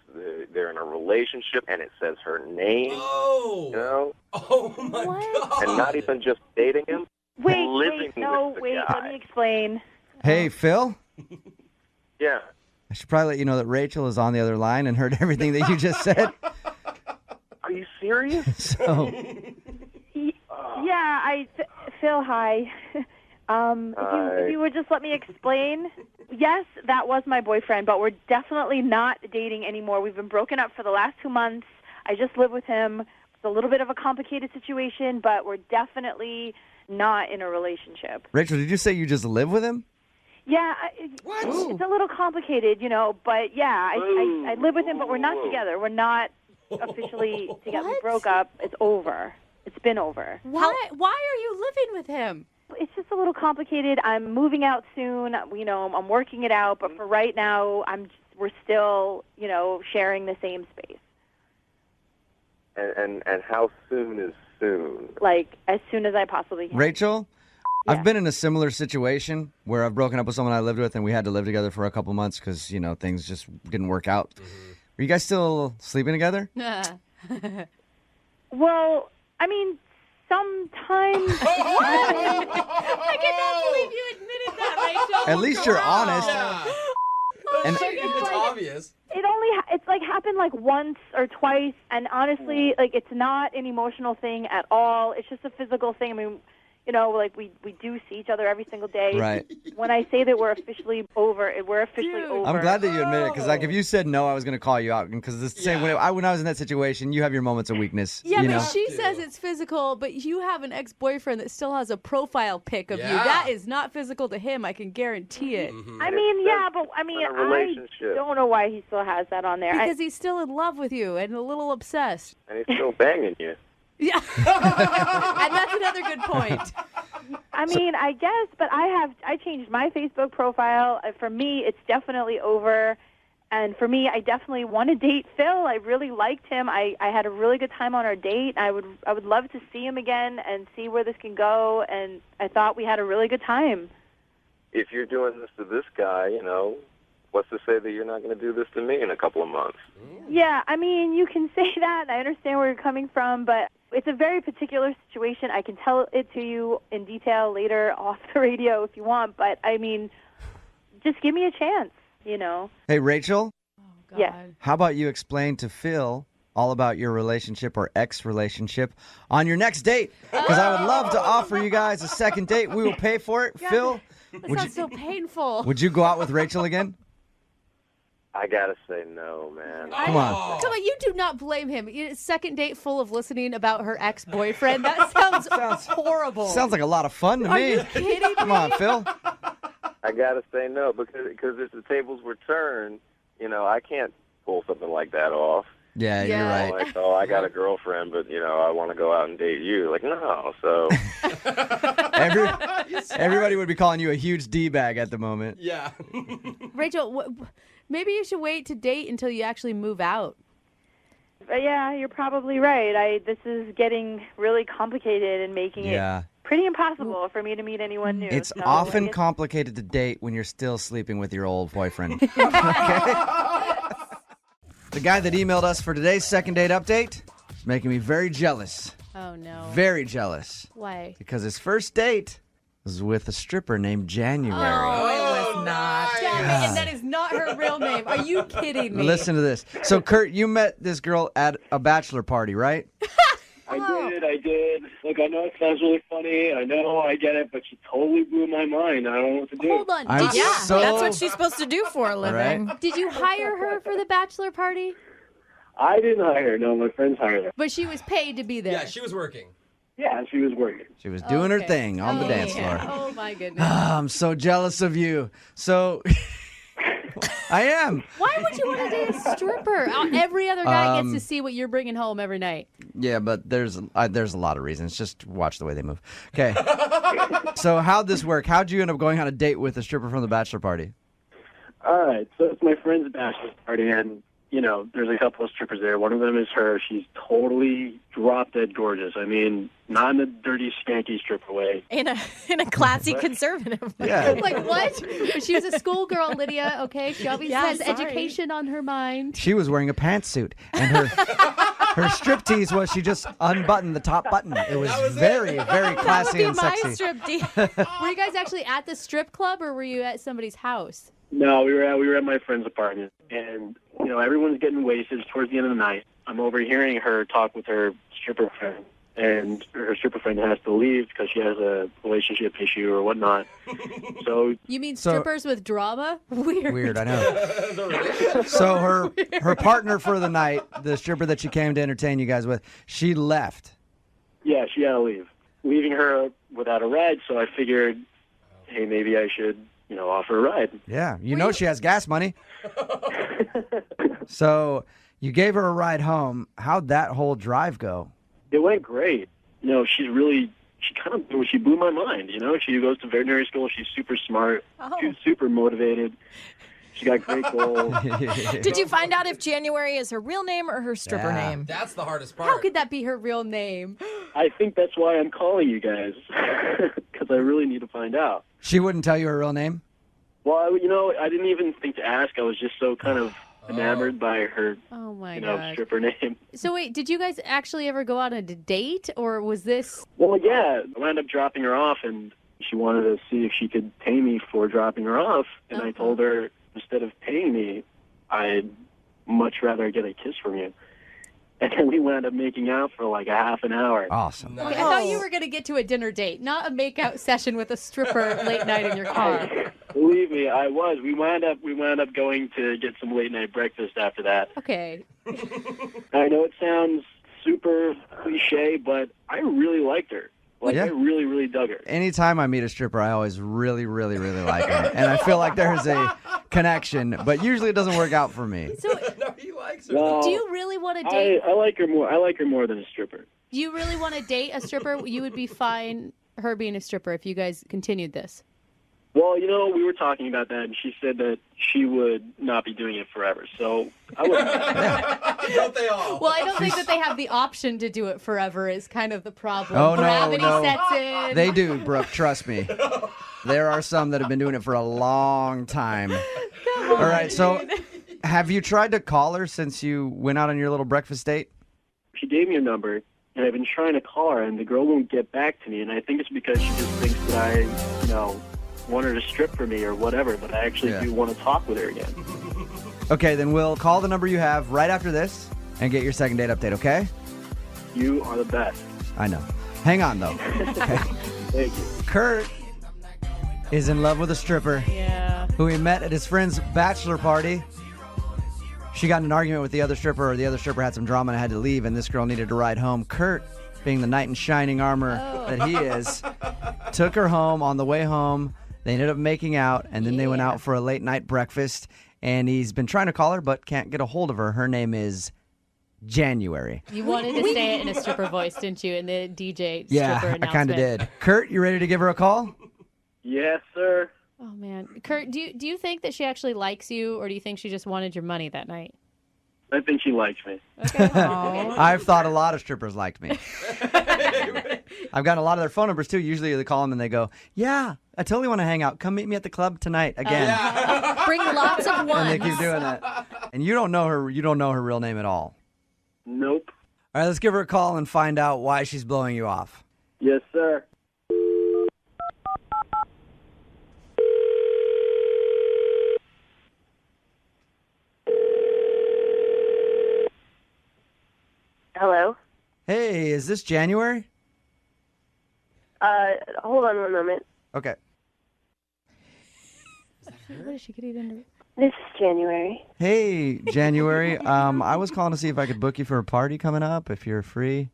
they're in a relationship, and it says her name, Oh. you know? Oh, my What? God. And not even just dating him, living with the guy. Let me explain. Hey, Phil? Yeah. I should probably let you know that Rachel is on the other line and heard everything that you just said. Are you serious? So, Yeah, Phil, hi. If you would just let me explain. Yes, that was my boyfriend, but we're definitely not dating anymore. We've been broken up for the last 2 months. I just live with him. It's a little bit of a complicated situation, but we're definitely not in a relationship. Rachel, did you say you just live with him? Yeah, What? it's a little complicated, but yeah, I live with him, but we're not together. We're not officially together. We broke up. It's over. It's been over. Why are you living with him? It's just a little complicated. I'm moving out soon. I'm working it out, but for right now, we're still, sharing the same space. And how soon is soon? Like as soon as I possibly can. Rachel, Yeah. I've been in a similar situation where I've broken up with someone I lived with and we had to live together for a couple months because, things just didn't work out. Are you guys still sleeping together? Well, I mean, sometimes. I cannot believe you admitted that, Rachel. At least you're honest. Yeah. And It's obvious. It's like happened like once or twice, and honestly, like it's not an emotional thing at all. It's just a physical thing. I mean, like we do see each other every single day. Right. When I say that we're officially over, we're officially over. I'm glad that you admit it because, if you said no, I was going to call you out. Because it's the same when I was in that situation, you have your moments of weakness. Yeah, you but know? she says it's physical, but you have an ex-boyfriend that still has a profile pic of you. Yeah. That is not physical to him. I can guarantee it. I mean, yeah, but I mean, in a I relationship. don't know why he still has that on there. Because he's still in love with you and a little obsessed. And he's still banging you. Yeah. And that's another good point. I mean, I guess, but I changed my Facebook profile. For me, it's definitely over. And for me, I definitely want to date Phil. I really liked him. I had a really good time on our date. I would love to see him again and see where this can go. And I thought we had a really good time. If you're doing this to this guy, what's to say that you're not going to do this to me in a couple of months? Yeah, I mean, you can say that. I understand where you're coming from, but it's a very particular situation. I can tell it to you in detail later off the radio if you want, but I mean, just give me a chance, Hey, Rachel, God. Yeah. how about you explain to Phil all about your relationship or ex-relationship on your next date? Because I would love to offer you guys a second date. We will pay for it. Yeah, Phil, That sounds so painful. would you go out with Rachel again? I got to say no, man. Come on. Come on, you do not blame him. Second date full of listening about her ex-boyfriend. That sounds horrible. Sounds like a lot of fun to Are me. you kidding Come me? on, Phil. I got to say no because if the tables were turned, I can't pull something like that off. Yeah, Yeah. you're right. Like, oh, I got a girlfriend, but, I want to go out and date you. Like, no, so... Everybody would be calling you a huge D-bag at the moment. Yeah. Rachel, maybe you should wait to date until you actually move out. Yeah, you're probably right. This is getting really complicated and making Yeah. it pretty impossible for me to meet anyone new. It's so often I guess- complicated to date when you're still sleeping with your old boyfriend. Okay? The guy that emailed us for today's second date update is making me very jealous. Oh, no. Very jealous. Why? Because his first date was with a stripper named January. Oh, it was not. Damn it, and that is not her real name. Are you kidding me? Listen to this. So, Kurt, you met this girl at a bachelor party, right? I did. Look, I know it sounds really funny. I know, I get it, but she totally blew my mind. I don't know what to do. Hold on. I'm Yeah, so... that's what she's supposed to do for a living. Right? Did you hire her for the bachelor party? I didn't hire her. No, my friends hired her. But she was paid to be there. Yeah, she was working. Yeah, she was working. She was doing her Okay. thing on the dance floor. Oh, my goodness. I'm so jealous of you. So, I am. Why would you want to date a stripper? Every other guy gets to see what you're bringing home every night. Yeah, but there's a lot of reasons. Just watch the way they move. Okay. So how'd this work? How'd you end up going on a date with a stripper from the bachelor party? All right, so it's my friend's bachelor party, and, you know, there's a couple of strippers there. One of them is her. She's totally drop-dead gorgeous. I mean, not in a dirty, skanky stripper way. In a classy conservative way. Yeah. Like what? She was a schoolgirl, Lydia. Okay, she obviously Yeah, has sorry. education on her mind. She was wearing a pantsuit, and her striptease was she just unbuttoned the top button. It was very, very classy and My sexy. striptease. Were you guys actually at the strip club, or were you at somebody's house? No, we were at my friend's apartment, and, you know, everyone's getting wasted towards the end of the night. I'm overhearing her talk with her stripper friend, and her stripper friend has to leave because she has a relationship issue or whatnot. So You mean So- strippers with drama? Weird, I know. So her partner for the night, the stripper that she came to entertain you guys with, she left. yeah, she had to leave, leaving her without a ride. So I figured, hey, maybe I should, you know, offer a ride. Yeah, you know she has gas money. So you gave her a ride home. How'd that whole drive go? It went great. You know, she blew my mind. You know, she goes to veterinary school. She's super smart. She's super motivated. She got great goals. Did you find out if January is her real name or her stripper Yeah. name? That's the hardest part. How could that be her real name? I think that's why I'm calling you guys, because I really need to find out. She wouldn't tell you her real name? Well, you know, I didn't even think to ask. I was just so kind of enamored by her, Oh my you know, god. stripper name. So wait, did you guys actually ever go on a date, or was this? Well, yeah, I wound up dropping her off, and she wanted to see if she could pay me for dropping her off. And I told her, instead of paying me, I'd much rather get a kiss from you. And then we wound up making out for like a half an hour. Awesome. Okay, I thought you were going to get to a dinner date, not a makeout session with a stripper late night in your car. Believe me, I was. We wound up going to get some late night breakfast after that. Okay. I know it sounds super cliche, but I really liked her. Like, Yeah. I really, really dug her. Anytime I meet a stripper, I always really, really, really like her. And I feel like there's a connection, but usually it doesn't work out for me. So No, he likes her. Well, do you really want to date? I like her more. I like her more than a stripper. Do you really want to date a stripper? You would be fine her being a stripper if you guys continued this. Well, you know, we were talking about that, and she said that she would not be doing it forever. So I would. Don't they all? Well, I don't think that they have the option to do it forever is kind of the problem. Oh, no, Gravity no. sets in. They do, Brooke, trust me. There are some that have been doing it for a long time. All right, so have you tried to call her since you went out on your little breakfast date? She gave me a number, and I've been trying to call her, and the girl won't get back to me. And I think it's because she just thinks that I, you know, want her to strip for me or whatever. But I actually do want to talk with her again. Okay, then we'll call the number you have right after this and get your second date update, okay? You are the best. I know. Hang on, though. Okay. Thank you. Kurt is in love with a stripper Yeah. who he met at his friend's bachelor party. She got in an argument with the other stripper, or the other stripper had some drama and had to leave, and this girl needed to ride home. Kurt, being the knight in shining armor that he is, took her home. On the way home, they ended up making out, and then they went out for a late night breakfast, and he's been trying to call her but can't get a hold of her. Her name is January. You wanted to say it in a stripper voice, didn't you? In the DJ stripper Yeah, I announcement. kind of did. Kurt, you ready to give her a call? Yes, sir. Oh man, Kurt, do you think that she actually likes you, or do you think she just wanted your money that night? I think she likes me. I've thought a lot of strippers liked me. I've gotten a lot of their phone numbers too. Usually they call them and they go, "Yeah, I totally want to hang out. Come meet me at the club tonight again." Bring lots of And ones. they keep doing that. And you don't know her. You don't know her real name at all. Nope. All right, let's give her a call and find out why she's blowing you off. Yes, sir. Hello? Hey, is this January? Hold on one moment. Okay. What is she getting into? This is January. Hey, January. I was calling to see if I could book you for a party coming up if you're free.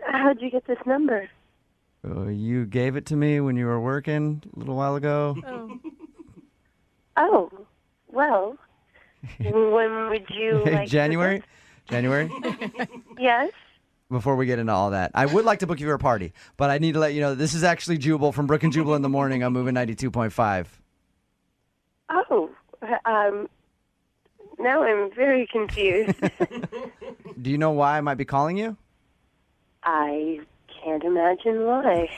How'd you get this number? You gave it to me when you were working a little while ago. Oh, Well, when would you like January? January? Yes. Before we get into all that, I would like to book you for a party, but I need to let you know this is actually Jubal from Brooke and Jubal in the Morning. I'm moving 92.5. Oh, now I'm very confused. Do you know why I might be calling you? I can't imagine why.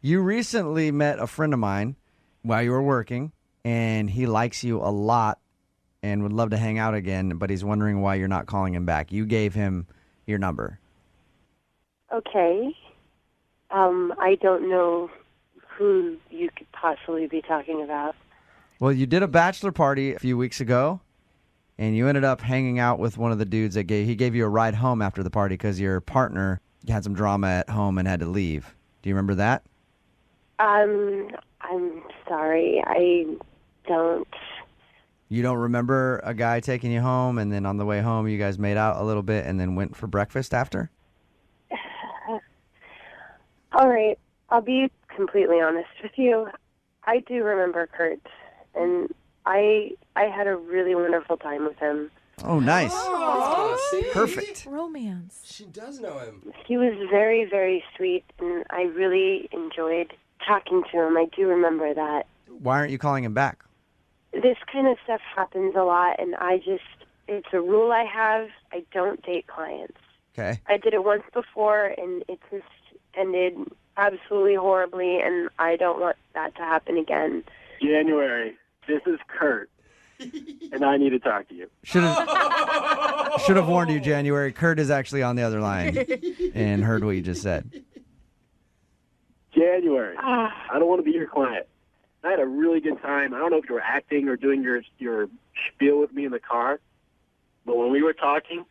You recently met a friend of mine while you were working, and he likes you a lot and would love to hang out again, but he's wondering why you're not calling him back. You gave him your number. Okay. I don't know who you could possibly be talking about. Well, you did a bachelor party a few weeks ago, and you ended up hanging out with one of the dudes that he gave you a ride home after the party because your partner had some drama at home and had to leave. Do you remember that? I'm sorry. I don't. You don't remember a guy taking you home, and then on the way home you guys made out a little bit and then went for breakfast after? All right. I'll be completely honest with you. I do remember Kurt, and I had a really wonderful time with him. Oh, nice. Oh, see? Perfect. Romance. She does know him. He was very, very sweet, and I really enjoyed talking to him. I do remember that. Why aren't you calling him back? This kind of stuff happens a lot, and it's a rule I have. I don't date clients. Okay. I did it once before, and it just ended absolutely horribly, and I don't want that to happen again. January, this is Kurt, and I need to talk to you. Should have warned you, January. Kurt is actually on the other line and heard what you just said. January, I don't want to be your client. I had a really good time. I don't know if you were acting or doing your spiel with me in the car, but when we were talking,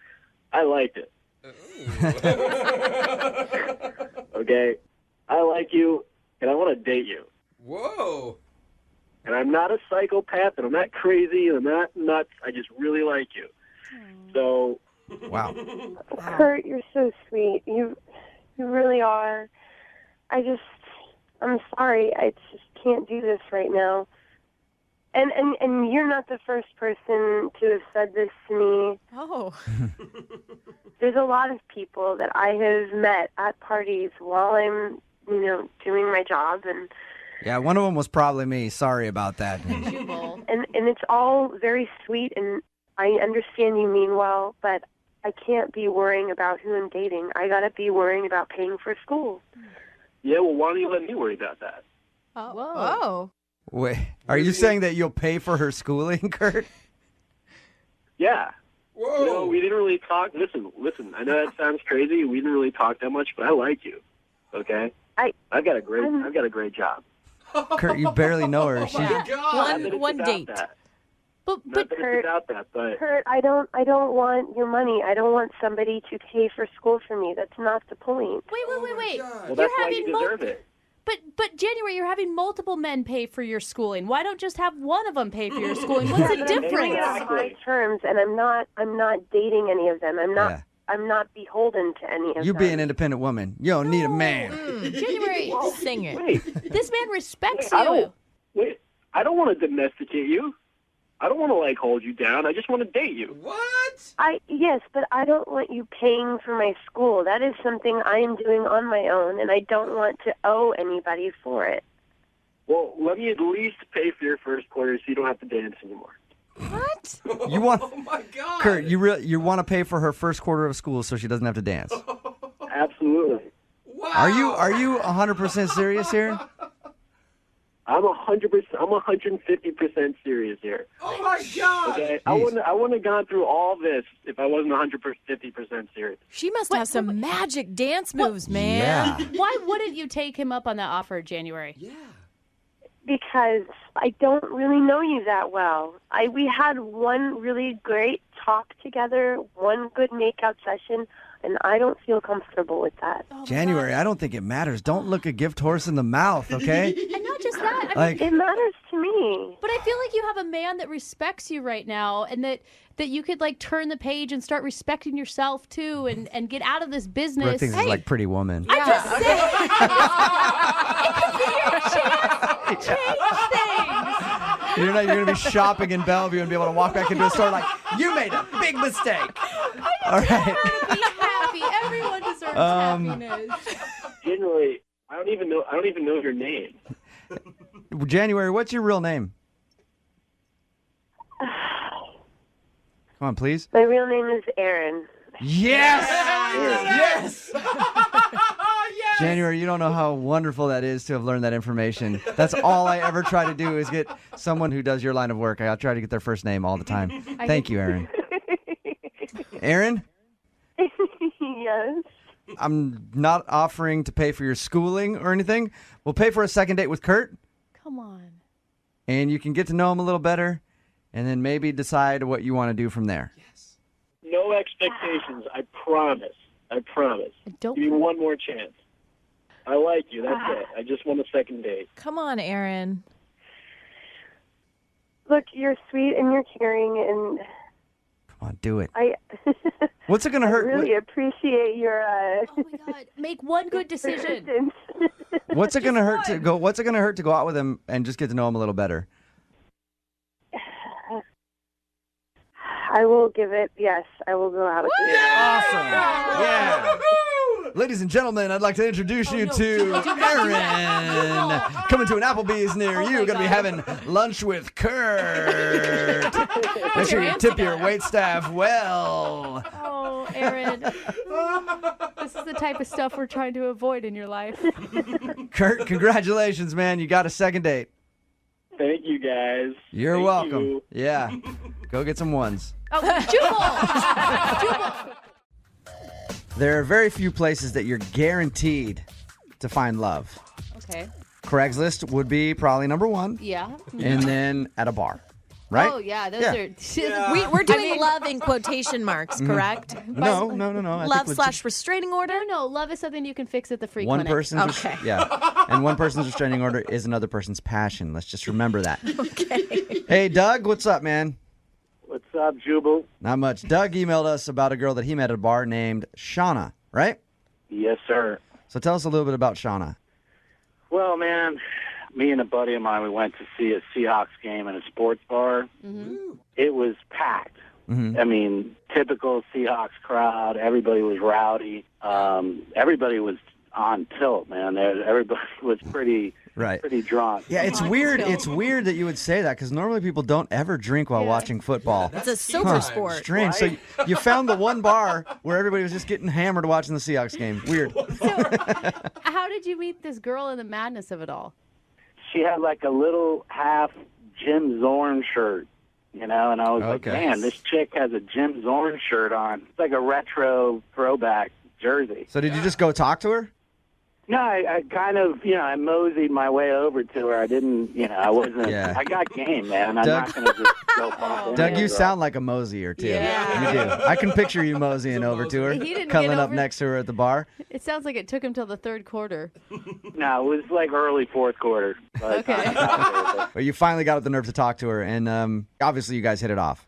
I liked it. Okay? I like you, and I want to date you. Whoa. And I'm not a psychopath, and I'm not crazy, and I'm not nuts. I just really like you. So, Wow. Kurt, you're so sweet. You really are. I'm sorry. I just can't do this right now. And you're not the first person to have said this to me. Oh. There's a lot of people that I have met at parties while I'm, doing my job, and Yeah, one of them was probably me. Sorry about that. Jubal. and it's all very sweet, and I understand you mean well, but I can't be worrying about who I'm dating. I gotta be worrying about paying for school. yeah, well, why don't you let me worry about that? Oh. Wait, are you saying that you'll pay for her schooling, Kurt? Yeah. Whoa. We didn't really talk. Listen, I know that sounds crazy. We didn't really talk that much, but I like you. Okay? I've got a great job. Kurt, you barely know her. She, My God. One date. But Not that it's about that, but Kurt, I don't want your money. I don't want somebody to pay for school for me. That's not the point. Wait. well, You're that's why having you deserve it. But January, you're having multiple men pay for your schooling. Why don't just have one of them pay for your schooling? What's the But I'm doing it difference? on my terms, and I'm not dating any of them. I'm not beholden to any of you them. be an independent woman. You don't need a man. January, Sing it. Wait, this man respects I you. don't want to domesticate you. I don't want to hold you down. I just want to date you. What? Yes, but I don't want you paying for my school. That is something I am doing on my own, and I don't want to owe anybody for it. Well, let me at least pay for your first quarter so you don't have to dance anymore. What? You want, Oh my God. Kurt, you want to pay for her first quarter of school so she doesn't have to dance. Absolutely. Wow. Are you 100% serious here? I'm 100%. I'm 150% serious here. Oh my God. Okay, I wouldn't have gone through all this if I wasn't 150% serious. She must have some magic dance moves, man. Yeah. Why wouldn't you take him up on that offer, January? Yeah. Because I don't really know you that well. We had one really great talk together, one good makeout session, and I don't feel comfortable with that. January, I don't think it matters. Don't look a gift horse in the mouth, okay? And not just that. I mean, Like, It matters to me. but I feel like you have a man that respects you right now, and that you could turn the page and start respecting yourself too, and get out of this business. Brooke thinks it's like Pretty Woman. I'm just saying, it could be your chance to change things. You're going to be shopping in Bellevue and be able to walk back into a store like, you made a big mistake. All right. Be happy. Everyone deserves happiness. Generally, I don't even know your name. January, what's your real name? Come on, please. My real name is Erin. Yes! Yes! January, you don't know how wonderful that is to have learned that information. That's all I ever try to do is get someone who does your line of work. I'll try to get their first name all the time. Thank you, Erin. Erin? Yes. I'm not offering to pay for your schooling or anything. We'll pay for a second date with Kurt, Come on. and you can get to know him a little better, and then maybe decide what you want to do from there. No expectations. I promise. Don't Give me one more chance. I like you. That's it. I just want a second date. Come on, Aaron. Look, you're sweet and you're caring, and Come on, do it. I What's it going to hurt? really appreciate your Oh my God. Make one good decision. persistence. What's it going to hurt to go? What's it going to hurt to go out with him and just get to know him a little better? I will give it. Yes, I will go out with you. Awesome. Yeah. Ladies and gentlemen, I'd like to introduce you to Erin. Coming to an Applebee's near you. Going to be having lunch with Kurt. Make sure you tip your wait staff well. Oh, Aaron. This is the type of stuff we're trying to avoid in your life. Kurt, congratulations, man. You got a second date. Thank you, guys. You're Thank welcome. you. Yeah. Go get some ones. Oh, Jubal! There are very few places that you're guaranteed to find love. Okay. Craigslist would be probably number one. Yeah. And then at a bar. Right? Oh, yeah. Those Yeah. are... We're doing love in quotation marks, correct? No. I Love think / restraining order? No, love is something you can fix at the free one clinic. person's Okay. and one person's restraining order is another person's passion. Let's just remember that. Okay. Hey, Doug, what's up, man? What's up, Jubal? Not much. Doug emailed us about a girl that he met at a bar named Shauna, right? Yes, sir. So tell us a little bit about Shauna. Well, man, me and a buddy of mine, we went to see a Seahawks game in a sports bar. Mm-hmm. It was packed. I mean, typical Seahawks crowd. Everybody was rowdy. Everybody was on tilt, man. Everybody was pretty drunk. Yeah, it's weird. It's weird that you would say that because normally people don't ever drink while watching football. It's a super sport. Strange. So you found the one bar where everybody was just getting hammered watching the Seahawks game. Weird. So, how did you meet this girl in the madness of it all? She had like a little half Jim Zorn shirt, you know, and I was like, man, this chick has a Jim Zorn shirt on. It's like a retro throwback jersey. So did you just go talk to her? No, I kind of, I moseyed my way over to her. I didn't, I wasn't. Yeah. I got game, man. I'm not going to just go bump into Doug, her, you bro. sound like a mosier, too. Yeah. You do. I can picture you moseying over to her, He didn't cuddling get up over- next to her at the bar. It sounds like it took him till the third quarter. No, it was like early fourth quarter. But Okay. But you finally got up the nerve to talk to her, and obviously you guys hit it off.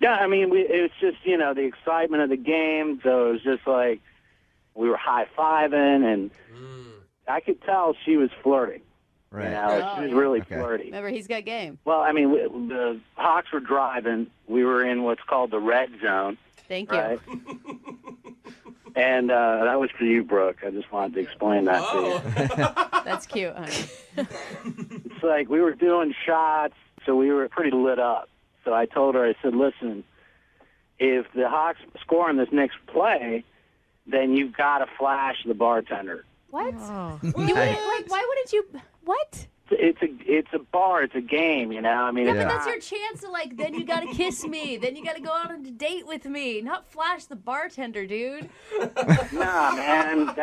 Yeah, I mean, it was just, the excitement of the game. So it was just like we were high-fiving, and I could tell she was flirting. Right. She was really flirty. Remember, he's got game. Well, I mean, the Hawks were driving. We were in what's called the red zone. Thank you. Right? And that was for you, Brooke. I just wanted to explain that to you. That's cute, honey. It's like we were doing shots, so we were pretty lit up. So I told her, I said, listen, if the Hawks score on this next play, then you've got to flash the bartender. What? Oh. You wouldn't, why wouldn't you? What? It's a bar. It's a game, I mean, Yeah, it's but that's not- your chance to then you gotta kiss me. Then you gotta go out on a date with me. Not flash the bartender, dude. Nah, man.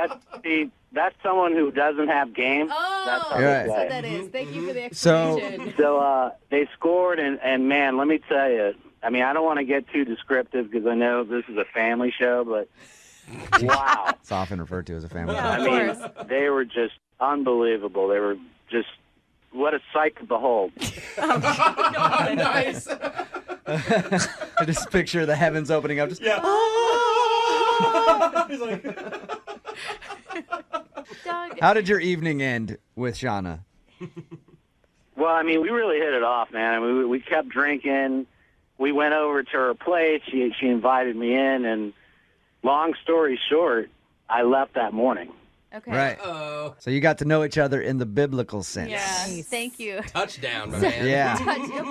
That's someone who doesn't have game. That's Oh, how Right. they that's what play. that is. Thank you for the So- explanation. So they scored, and man, let me tell you. I mean, I don't want to get too descriptive because I know this is a family show, but wow. It's often referred to as a family. Yeah. I Of mean, course. they were just unbelievable. They were just, what a sight to behold. Nice. I just picture the heavens opening up. Just, Doug, How did your evening end with Shauna? Well, I mean, we really hit it off, man. I mean, we kept drinking. We went over to her place. She invited me in, and long story short, I left that morning. Okay. Right. Oh, So you got to know each other in the biblical sense. Yeah. Thank you. touchdown, my man. Yeah.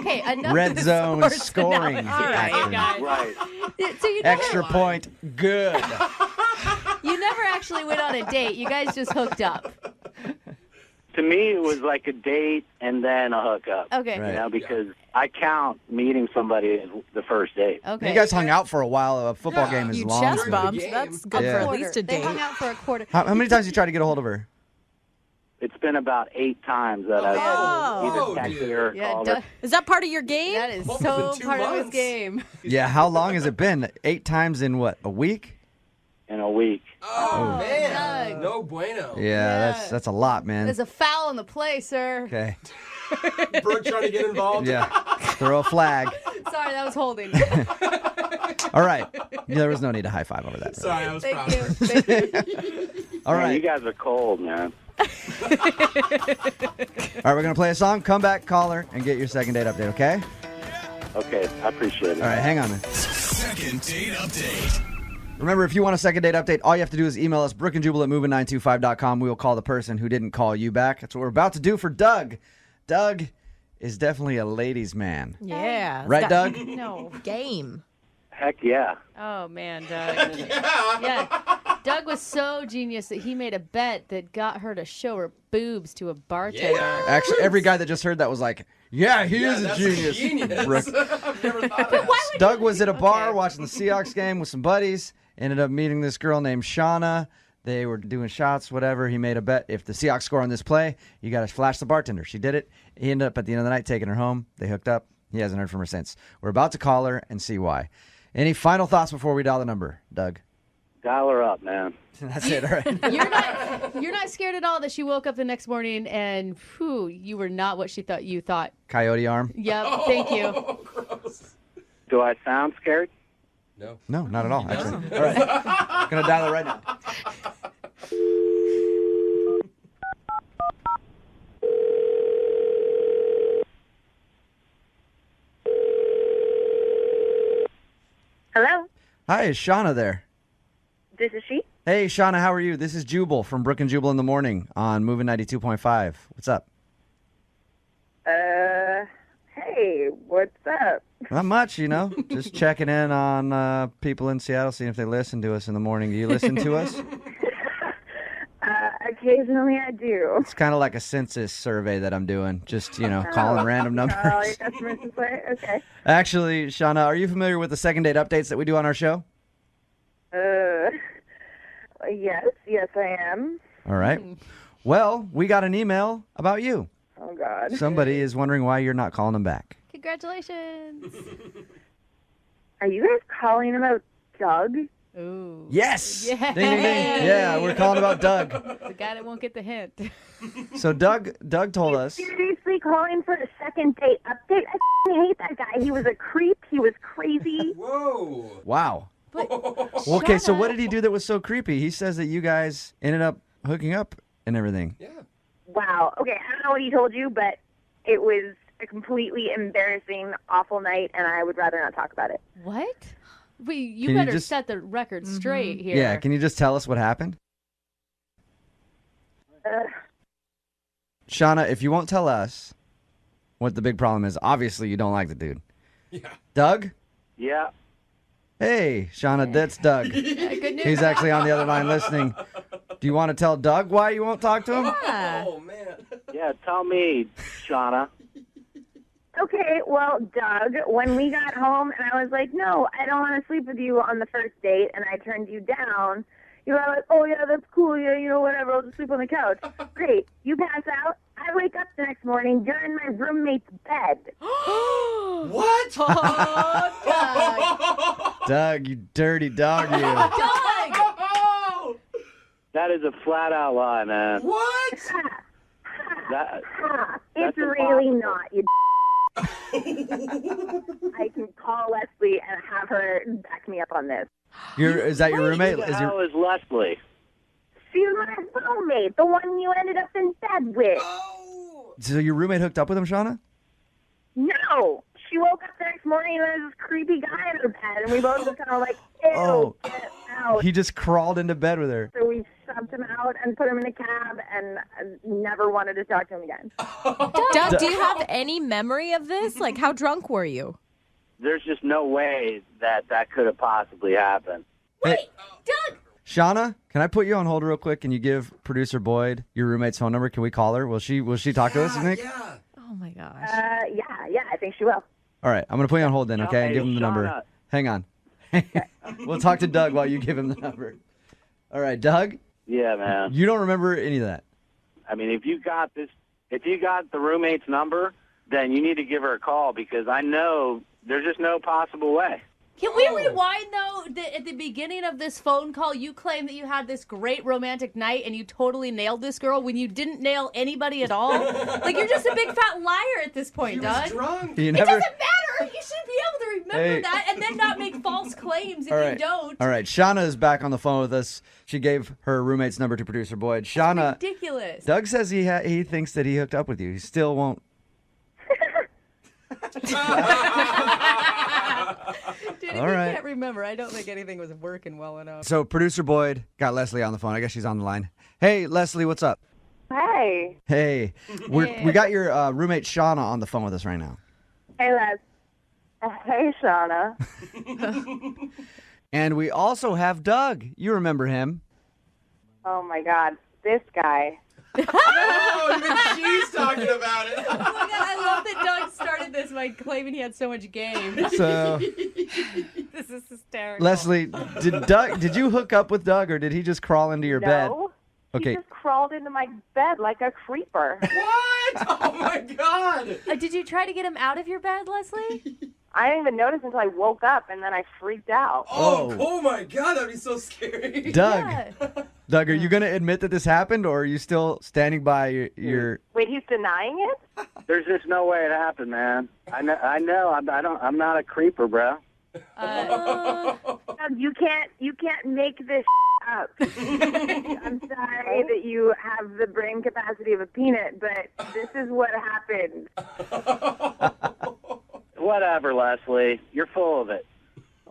Okay. Enough Red of the zone sports scoring analogy. All right, action. guys. Right. So you never, Extra point. Good. you never actually went on a date. You guys just hooked up. To me, it was like a date and then a hookup. Okay. Right. You know, because I count meeting somebody as the first date. Okay. You guys hung out for a while. A football Yeah. game is You long. chest During the bumped. game. That's good Yeah. for at Quarter. least a They date. hung out for a quarter. How many times you tried to get a hold of her? It's been about 8 times that I've Oh, either texted dude. her or Yeah, called her. Is that part of your game? that is What, so within 2 part of his months? game. Yeah, how long has it been? 8 times in what, a week? In a week. Oh, man. Doug. No bueno. Yeah, that's a lot, man. There's a foul in the play, sir. Okay. Brooke trying to get involved. Yeah. Throw a flag. Sorry, that was holding. All right. Yeah, there was no need to high five over that. Sorry, I was Thank proud. you. Thank you. All Man, you right. guys are cold, man. All right, we're going to play a song. Come back, call her, and get your second date update, okay? Okay, I appreciate it. All right, hang on, man. Second date update. Remember, if you want a second date update, all you have to do is email us, brookeandjubal@moving925.com. We will call the person who didn't call you back. That's what we're about to do for Doug. Doug is definitely a ladies' man. Yeah. Right, Doug? No. Game. Heck yeah. Oh, man, Doug. Yeah. Doug was so genius that he made a bet that got her to show her boobs to a bartender. Yeah. Actually, every guy that just heard that was like, yeah, he is a that's genius. Brooke. I've never thought of that. Doug was at a bar watching the Seahawks game with some buddies. Ended up meeting this girl named Shauna. They were doing shots, whatever. He made a bet. If the Seahawks score on this play, you got to flash the bartender. She did it. He ended up at the end of the night taking her home. They hooked up. He hasn't heard from her since. We're about to call her and see why. Any final thoughts before we dial the number, Doug? Dial her up, man. That's it, all right. You're not scared at all that she woke up the next morning and whew, you were not what she thought you thought. Coyote arm? Yep, thank you. Oh, gross. Do I sound scared? No. No, not at all, actually. All right. Going to dial it right now. Hello, Hi, is Shauna there? this is she. Hey, Shauna, how are you? This is Jubal from Brooke and Jubal in the morning on Moving 92.5. What's up? Hey, what's up? Not much, just checking in on people in Seattle, seeing if they listen to us in the morning. Do you listen to us? Occasionally I do. It's kind of like a census survey that I'm doing, just, calling random All your numbers. customers this way? Okay. Actually, Shauna, are you familiar with the second date updates that we do on our show? Yes, I am. All right. Well, we got an email about you. Oh, God. Somebody is wondering why you're not calling them back. Congratulations. Are you guys calling about Doug? Ooh. Yes! Yeah. Ding, ding, ding. Yeah, we're calling about Doug. The guy that won't get the hint. So Doug told us. Seriously calling for a second date update? I hate that guy. He was a creep. He was crazy. Whoa. Wow. But, Okay, so Shauna- what did he do that was so creepy? He says that you guys ended up hooking up and everything. Yeah. Wow. Okay, I don't know what he told you, but it was a completely embarrassing, awful night, and I would rather not talk about it. What? You Can you better just- set the record straight here. Yeah, can you just tell us what happened? Shauna, if you won't tell us what the big problem is, obviously you don't like the dude. Yeah. Doug? Yeah. Hey, Shauna, that's Doug. Yeah, good news. He's actually on the other line listening. Do you want to tell Doug why you won't talk to him? Oh, man. Yeah, tell me, Shauna. Okay, well, Doug, when we got home and I was like, no, I don't want to sleep with you on the first date, and I turned you down, you were like, oh, yeah, that's cool, yeah, whatever, I'll just sleep on the couch. Great. You pass out. I wake up the next morning, you're in my roommate's bed. What? Oh, Doug. Doug, you dirty dog, you. Doug! That is a flat-out lie, man. What? That, It's That's really impossible. not, you I can call Leslie and have her back me up on this. Is that your roommate? Who the Is hell your is Leslie? She's my roommate, the one you ended up in bed with. So your roommate hooked up with him, Shauna? No. She woke up the next morning and there was this creepy guy in her bed, and we both just kind of like, ew, get out. He just crawled into bed with her. So we shoved him out and put him in a cab and never wanted to talk to him again. Doug, do you have any memory of this? Like, how drunk were you? There's just no way that could have possibly happened. Wait, Doug! Shauna, can I put you on hold real quick? Can you give producer Boyd your roommate's phone number? Can we call her? Will she talk to us, you think? Yeah. Oh, my gosh. Yeah, I think she will. All right, I'm going to put you on hold then, okay? And give him the number. Shauna. Hang on. We'll talk to Doug while you give him the number. All right, Doug, Yeah, man. you don't remember any of that. I mean, if you got the roommate's number, then you need to give her a call because I know there's just no possible way. Can we rewind, though? At the beginning of this phone call, you claimed that you had this great romantic night and you totally nailed this girl when you didn't nail anybody at all. Like, you're just a big fat liar at this point, He Doug. was drunk. You It never... doesn't matter. You should be able to remember that and then not make false claims if you don't. All right, Shauna is back on the phone with us. She gave her roommate's number to producer Boyd. Shauna, Ridiculous. Doug says he thinks that he hooked up with you. He still won't. Dude, if All right. you can't remember, I don't think anything was working well enough. So producer Boyd got Leslie on the phone. I guess she's on the line. Hey, Leslie, what's up? Hey. Hey, we got your roommate Shauna on the phone with us right now. Hey, Les. Hey, Shauna. And we also have Doug. You remember him. Oh, my God. This guy. Oh, even she's talking about it. Oh my God, I love that Doug started this by claiming he had so much game. So, This is hysterical. Leslie, did you hook up with Doug or did he just crawl into your bed? No. Okay. He just crawled into my bed like a creeper. What? Oh, my God. Did you try to get him out of your bed, Leslie? I didn't even notice until I woke up, and then I freaked out. Oh my God, that'd be so scary. Doug, Yeah. Doug, are you going to admit that this happened or are you still standing by your Wait, he's denying it? There's just no way it happened, man. I know. I'm not a creeper, bro. Doug, you can't make this up. I'm sorry that you have the brain capacity of a peanut, but this is what happened. Whatever, Leslie. You're full of it.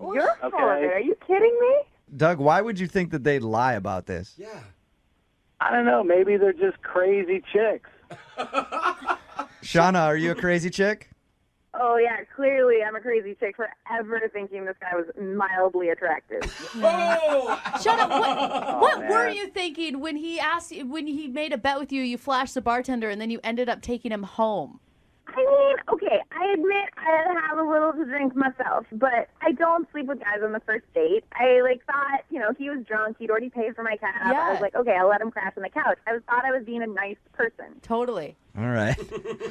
You're full of Okay. it. Are you kidding me? Doug, why would you think that they'd lie about this? Yeah. I don't know. Maybe they're just crazy chicks. Shauna, are you a crazy chick? Oh, yeah, clearly I'm a crazy chick for ever thinking this guy was mildly attractive. Oh! Shut up. What man. were you thinking when he made a bet with you, you flashed the bartender, and then you ended up taking him home? I mean, okay, I admit I have a little to drink myself, but I don't sleep with guys on the first date. I, thought, he was drunk. He'd already paid for my cab. Yeah. I was like, okay, I'll let him crash on the couch. Thought I was being a nice person. Totally. All right.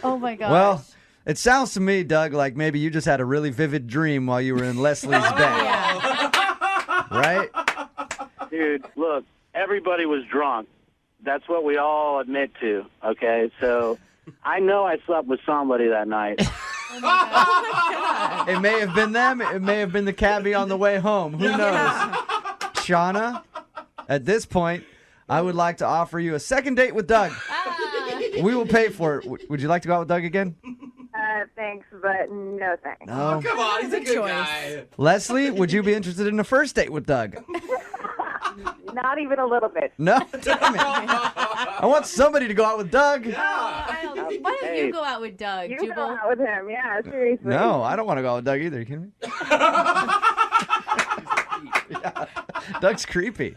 Oh, my gosh. Well, it sounds to me, Doug, like maybe you just had a really vivid dream while you were in Leslie's bed. Right? Dude, look, everybody was drunk. That's what we all admit to, okay? So I know I slept with somebody that night. It may have been them. It may have been the cabbie on the way home. Who knows? Shauna, at this point, I would like to offer you a second date with Doug. We will pay for it. Would you like to go out with Doug again? Thanks, but no thanks. No. Come on, he's a good guy. Leslie, would you be interested in a first date with Doug? Not even a little bit. No? Damn it. I want somebody to go out with Doug. Why don't Hey. you go out with Doug, You go Jubal? out with him, yeah, seriously. No, I don't want to go out with Doug either. You kidding me? Yeah. Doug's creepy.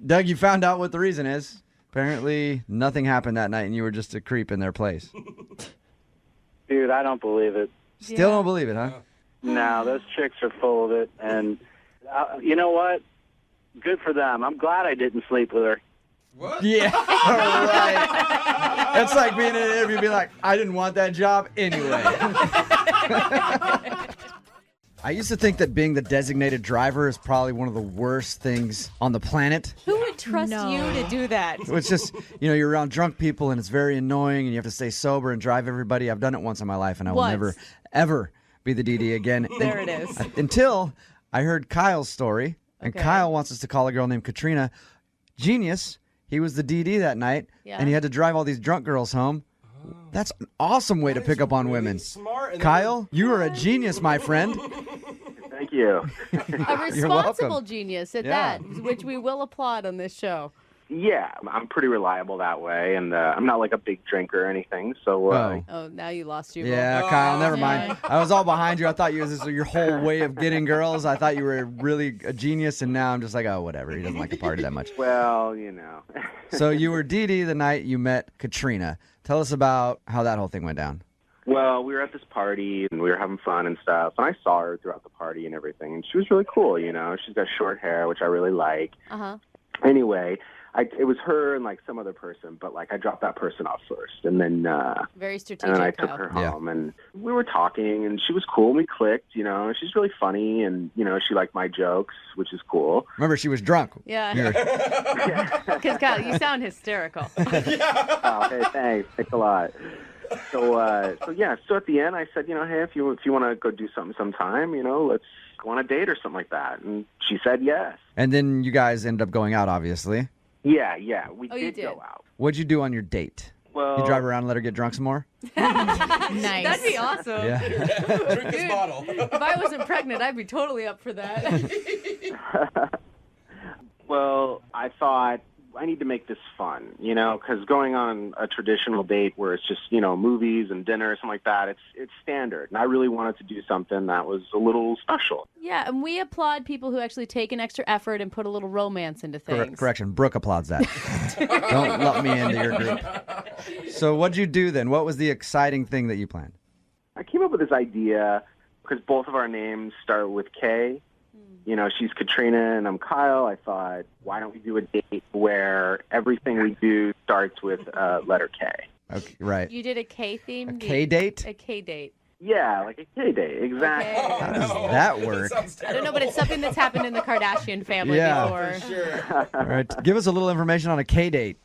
Doug, you found out what the reason is. Apparently, nothing happened that night, and you were just a creep in their place. Dude, I don't believe it. Still don't believe it, huh? No, those chicks are full of it. And you know what? Good for them. I'm glad I didn't sleep with her. What? Yeah. All right. That's like being in an interview and being like, I didn't want that job anyway. I used to think that being the designated driver is probably one of the worst things on the planet. Who would trust you to do that? It's just, you're around drunk people and it's very annoying and you have to stay sober and drive everybody. I've done it once in my life and I will Once. never, ever be the DD again. There it is. Until I heard Kyle's story. And Okay. Kyle wants us to call a girl named Katrina. Genius. He was the DD that night Yeah. and he had to drive all these drunk girls home. That's an awesome way to pick up on really women. Smart. And Kyle, you are a genius, my friend. Thank you. A responsible genius at Yeah. that, which we will applaud on this show. Yeah, I'm pretty reliable that way, and I'm not like a big drinker or anything. So Oh, now you lost you. Yeah, Kyle, never mind. I was all behind you. I thought this was your whole way of getting girls. I thought you were really a genius, and now I'm just like, oh, whatever. He doesn't like to party that much. well, So you were Dee Dee the night you met Katrina. Tell us about how that whole thing went down. Well, we were at this party, and we were having fun and stuff, and I saw her throughout the party and everything, and she was really cool, She's got short hair, which I really like. Uh-huh. Anyway, it was her and, some other person, but, I dropped that person off first, and then... Very strategic, and then I took Kyle. her home, and we were talking, and she was cool, and we clicked, She's really funny, and, she liked my jokes, which is cool. Remember, she was drunk. Yeah. Because, Kyle, you sound hysterical. Oh, hey, thanks. Thanks a lot. So at the end, I said, hey, if you want to go do something sometime, let's go on a date or something like that. And she said yes. And then you guys ended up going out, obviously. Yeah, we you did did. go out. What'd you do on your date? Well, You drive around and let her get drunk some more? Nice. That'd be awesome. Yeah. Drink this bottle. If I wasn't pregnant, I'd be totally up for that. well, I thought I need to make this fun, because going on a traditional date where it's just, movies and dinner or something like that, it's standard. And I really wanted to do something that was a little special. Yeah, and we applaud people who actually take an extra effort and put a little romance into things. Correction, Brooke applauds that. Don't lump me into your group. So what'd you do then? What was the exciting thing that you planned? I came up with this idea because both of our names start with K. She's Katrina and I'm Kyle. I thought, why don't we do a date where everything we do starts with letter K? Okay, right. You did a K theme? A K date? A K date. Yeah, like a K date, exactly. Okay. How does that work? I don't know, but it's something that's happened in the Kardashian family before. For sure. All right, give us a little information on a K date.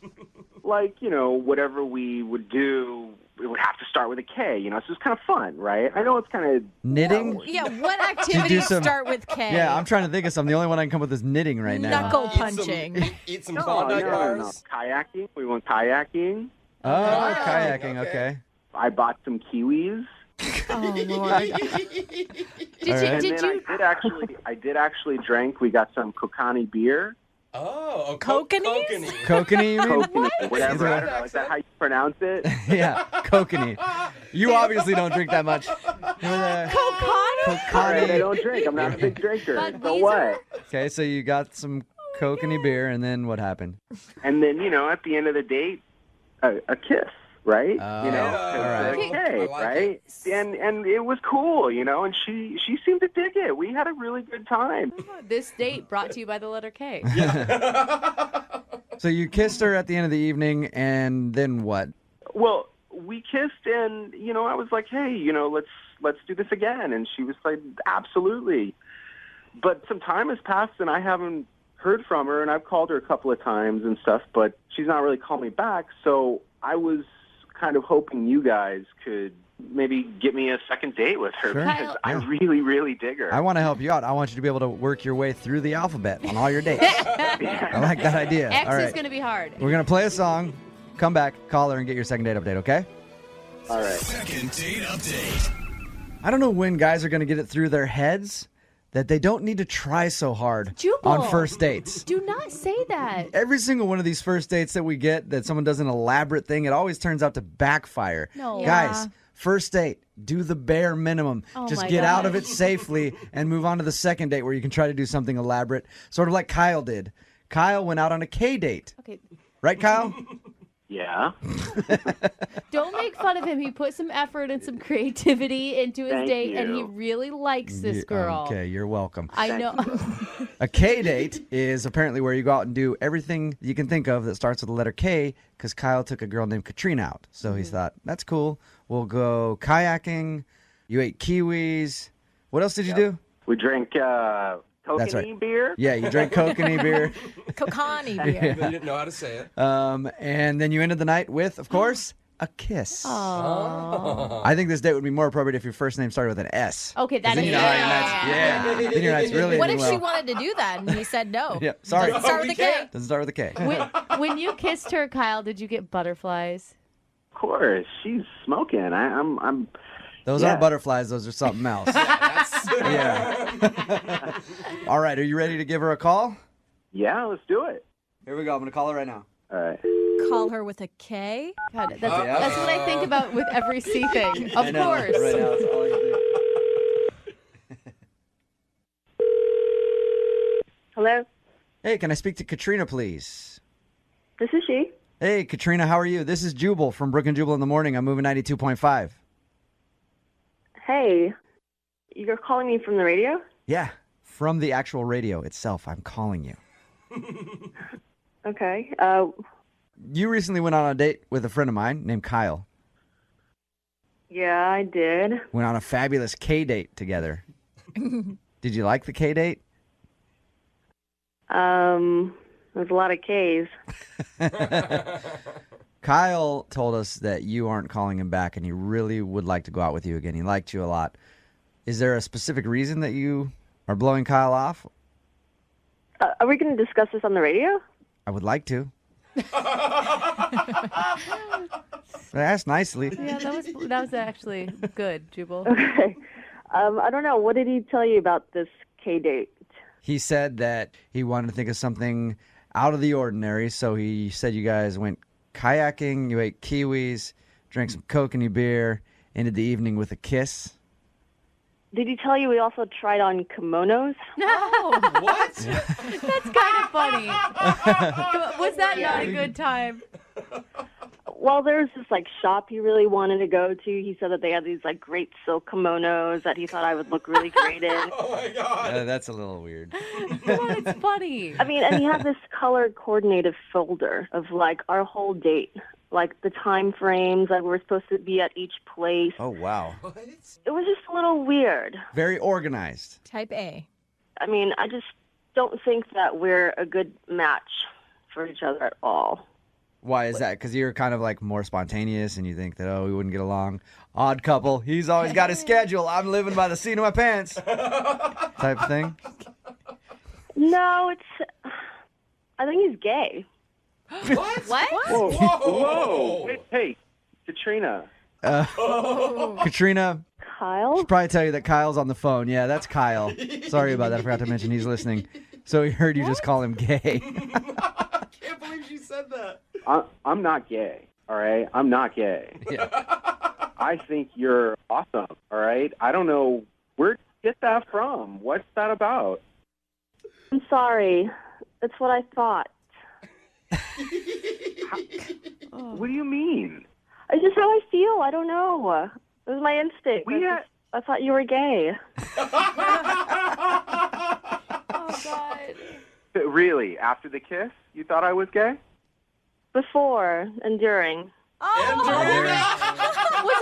Whatever we would do, it would have to start with a K, so it's kind of fun, right? I know it's kind of... Knitting? Yeah, what activities start with K? Yeah, I'm trying to think of something. The only one I can come up with is knitting right now. Knuckle punching. Eat some Klondike bars. Kayaking. We went kayaking. Oh, kayaking, okay. I bought some kiwis. Oh, Lord. I did actually drink. We got some Kokani beer. Oh, Kokanee? Kokanee, you mean? Kokanee, whatever. I don't know. Is that how you pronounce it? Yeah, kokanee. You obviously don't drink that much. Kokani? All right, I don't drink. I'm not a big drinker. So what? Okay, so you got some kokanee beer, and then what happened? And then, at the end of the date, a kiss. Right? All right. Okay, right? And it was cool, and she seemed to dig it. We had a really good time. This date brought to you by the letter K. So you kissed her at the end of the evening, and then what? Well, we kissed, and I was like, hey, let's do this again, and she was like, absolutely. But some time has passed, and I haven't heard from her, and I've called her a couple of times and stuff, but she's not really called me back. So I was kind of hoping you guys could maybe get me a second date with her because I really, really dig her. I want to help you out. I want you to be able to work your way through the alphabet on all your dates. I like that idea. X all right. is going to be hard. We're going to play a song, come back, call her, and get your second date update, okay? All right. Second date update. I don't know when guys are going to get it through their heads that they don't need to try so hard Jubal, on first dates. Do not say that. Every single one of these first dates that we get that someone does an elaborate thing, it always turns out to backfire. No. Guys, first date, do the bare minimum. Oh Just my get out of gosh. it safely and move on to the second date where you can try to do something elaborate, sort of like Kyle did. Kyle went out on a K date. Okay. Right, Kyle? Yeah. Don't make fun of him. He put some effort and some creativity into his Thank date, and he you. really likes this girl. Okay, you're welcome. I know. A K date is apparently where you go out and do everything you can think of that starts with the letter K, because Kyle took a girl named Katrina out. So he thought, that's cool. We'll go kayaking. You ate kiwis. What else did you do? We drank That's right. Kokanee beer. Yeah, you drank kokanee beer. Kokani beer. You didn't know how to say it. And then you ended the night with, of course, a kiss. I think this date would be more appropriate if your first name started with an S. Okay, 'Cause that then is you know how your night's, Then your night's really What ending if she well. wanted to do that and he said no? Yeah, sorry. Doesn't start with a K. Doesn't start with a K. When you kissed her, Kyle, did you get butterflies? course. She's smoking. I'm. Those Yeah. aren't butterflies. Those are something else. Yeah. All right. Are you ready to give her a call? Yeah, let's do it. Here we go. I'm going to call her right now. All right. Call her with a K. God, that's what I think about with every C thing. Of I know, course. Right now, it's all I can think. Hello, Hey, can I speak to Katrina, please? this is she. Hey, Katrina, how are you? This is Jubal from Brooke and Jubal in the morning. I'm moving 92.5. Hey, you're calling me from the radio? Yeah, from the actual radio itself, I'm calling you. Okay. You recently went on a date with a friend of mine named Kyle. Yeah, I did. Went on a fabulous K date together. Did you like the K date? There's a lot of K's. Kyle told us that you aren't calling him back and he really would like to go out with you again. He liked you a lot. Is there a specific reason that you are blowing Kyle off? Are we going to discuss this on the radio? I would like to. Ask nicely. Yeah, that was actually good, Jubal. Okay. I don't know. What did he tell you about this K date? He said that he wanted to think of something out of the ordinary, so he said you guys went kayaking, you ate kiwis, drank some kokanee beer, ended the evening with a kiss. Did he tell you we also tried on kimonos? No. What? That's kind of funny. Was that not a good time? Well, there's this shop he really wanted to go to. He said that they had these great silk kimonos that he thought I would look really great in. Oh my God. That's a little weird. Well, it's funny. I mean, and he had this color coordinated folder of our whole date, the time frames that we're supposed to be at each place. Oh, wow. It was just a little weird. Very organized. Type A. I mean, I just don't think that we're a good match for each other at all. Why is that? Because you're kind of more spontaneous and you think that, we wouldn't get along. Odd couple. He's always got his schedule. I'm living by the seat of my pants. Type of thing. No, I think he's gay. What? What? Whoa. Whoa. Hey, Katrina. Katrina, Kyle? should probably tell you that Kyle's on the phone. Yeah, that's Kyle. Sorry about that. I forgot to mention he's listening. So he heard you just call him gay. I can't believe she said that. I'm not gay. All right, I'm not gay. Yeah. I think you're awesome. All right. I don't know where to get that from. What's that about? I'm sorry. That's what I thought. What do you mean? It's just how I feel. I don't know. It was my instinct. We had- I thought you were gay. Oh, God. Really? After the kiss, you thought I was gay? Before and during. Was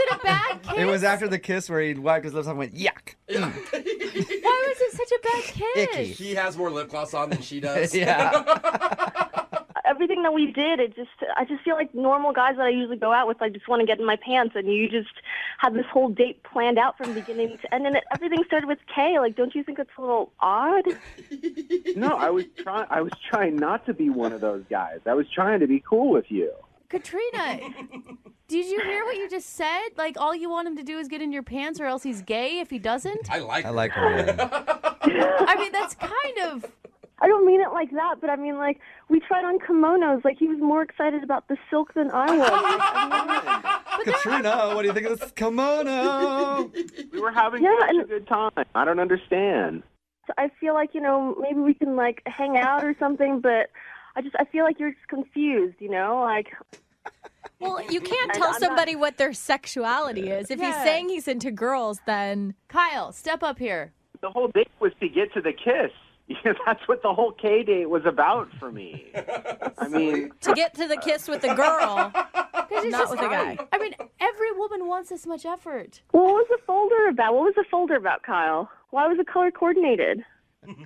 it a bad kiss? It was after the kiss where he wiped his lips off and went, yuck. Why was it such a bad kiss? Icky. He has more lip gloss on than she does. Yeah. Everything that we did, I just feel like normal guys that I usually go out with, I just want to get in my pants, and you just had this whole date planned out from beginning to end, and everything started with K. Don't you think it's a little odd? No, I was trying not to be one of those guys. I was trying to be cool with you. Katrina, did you hear what you just said? All you want him to do is get in your pants, or else he's gay if he doesn't? I like her. her. I mean, that's kind of... I don't mean it like that, but I mean, we tried on kimonos. He was more excited about the silk than I was. Katrina, what do you think of this kimono? We were having such a good time. I don't understand. I feel like, maybe we can, hang out or something, but I feel like you're just confused, Well, you can't tell somebody what their sexuality is. If he's saying he's into girls, then... Kyle, step up here. The whole date was to get to the kiss. That's what the whole K date was about for me. I mean... To get to the kiss with the girl, not with a guy. I mean, every woman wants this much effort. What was the folder about? What was the folder about, Kyle? Why was it color coordinated?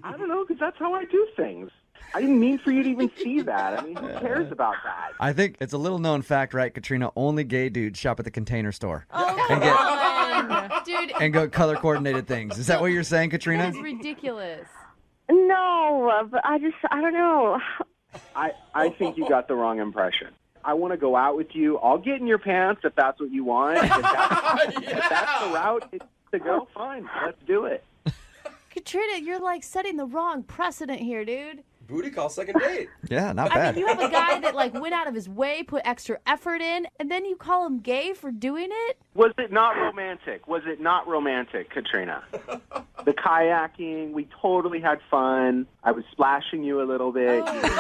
I don't know, because that's how I do things. I didn't mean for you to even see that. I mean, who cares about that? I think it's a little known fact, right, Katrina? Only gay dudes shop at the Container Store. Oh, dude. And go color coordinated things. Is that what you're saying, Katrina? That's ridiculous. No, but I don't know. I think you got the wrong impression. I want to go out with you. I'll get in your pants if that's what you want. If that's the route to go, fine. Let's do it. Katrina, you're like setting the wrong precedent here, dude. Booty call second date. Yeah, not I bad. mean, you have a guy that like went out of his way, put extra effort in, and then you call him gay for doing it? Was it not romantic? Was it not romantic, Katrina? The kayaking, we totally had fun. I was splashing you a little bit. You were totally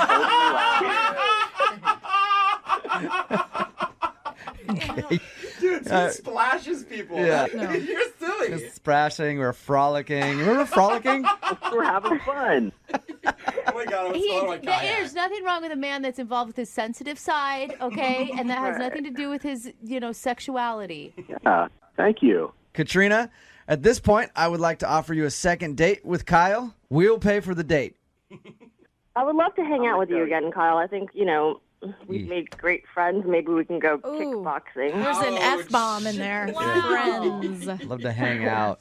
laughing. Okay. Dude, he splashes people. Yeah. No. You're silly. Just splashing, we're frolicking. Remember frolicking? We're having fun. Oh my God, I'm slow on kayak. There's nothing wrong with a man that's involved with his sensitive side, okay? And that has Right. nothing to do with his, sexuality. Yeah, thank you. Katrina, at this point, I would like to offer you a second date with Kyle. We'll pay for the date. I would love to hang out with you again, Kyle. I think, we've made great friends. Maybe we can go Ooh. kickboxing. There's an Ouch. F-bomb in there. Wow. Friends. Love to hang out.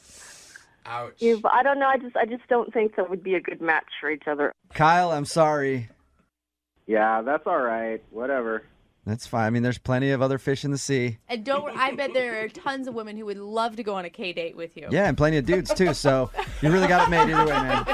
Ouch. But I don't know. I just don't think that would be a good match for each other. Kyle, I'm sorry. Yeah, that's all right. Whatever. That's fine. I mean, there's plenty of other fish in the sea. And I bet there are tons of women who would love to go on a K date with you. Yeah, and plenty of dudes, too. So you really got it made either way, man.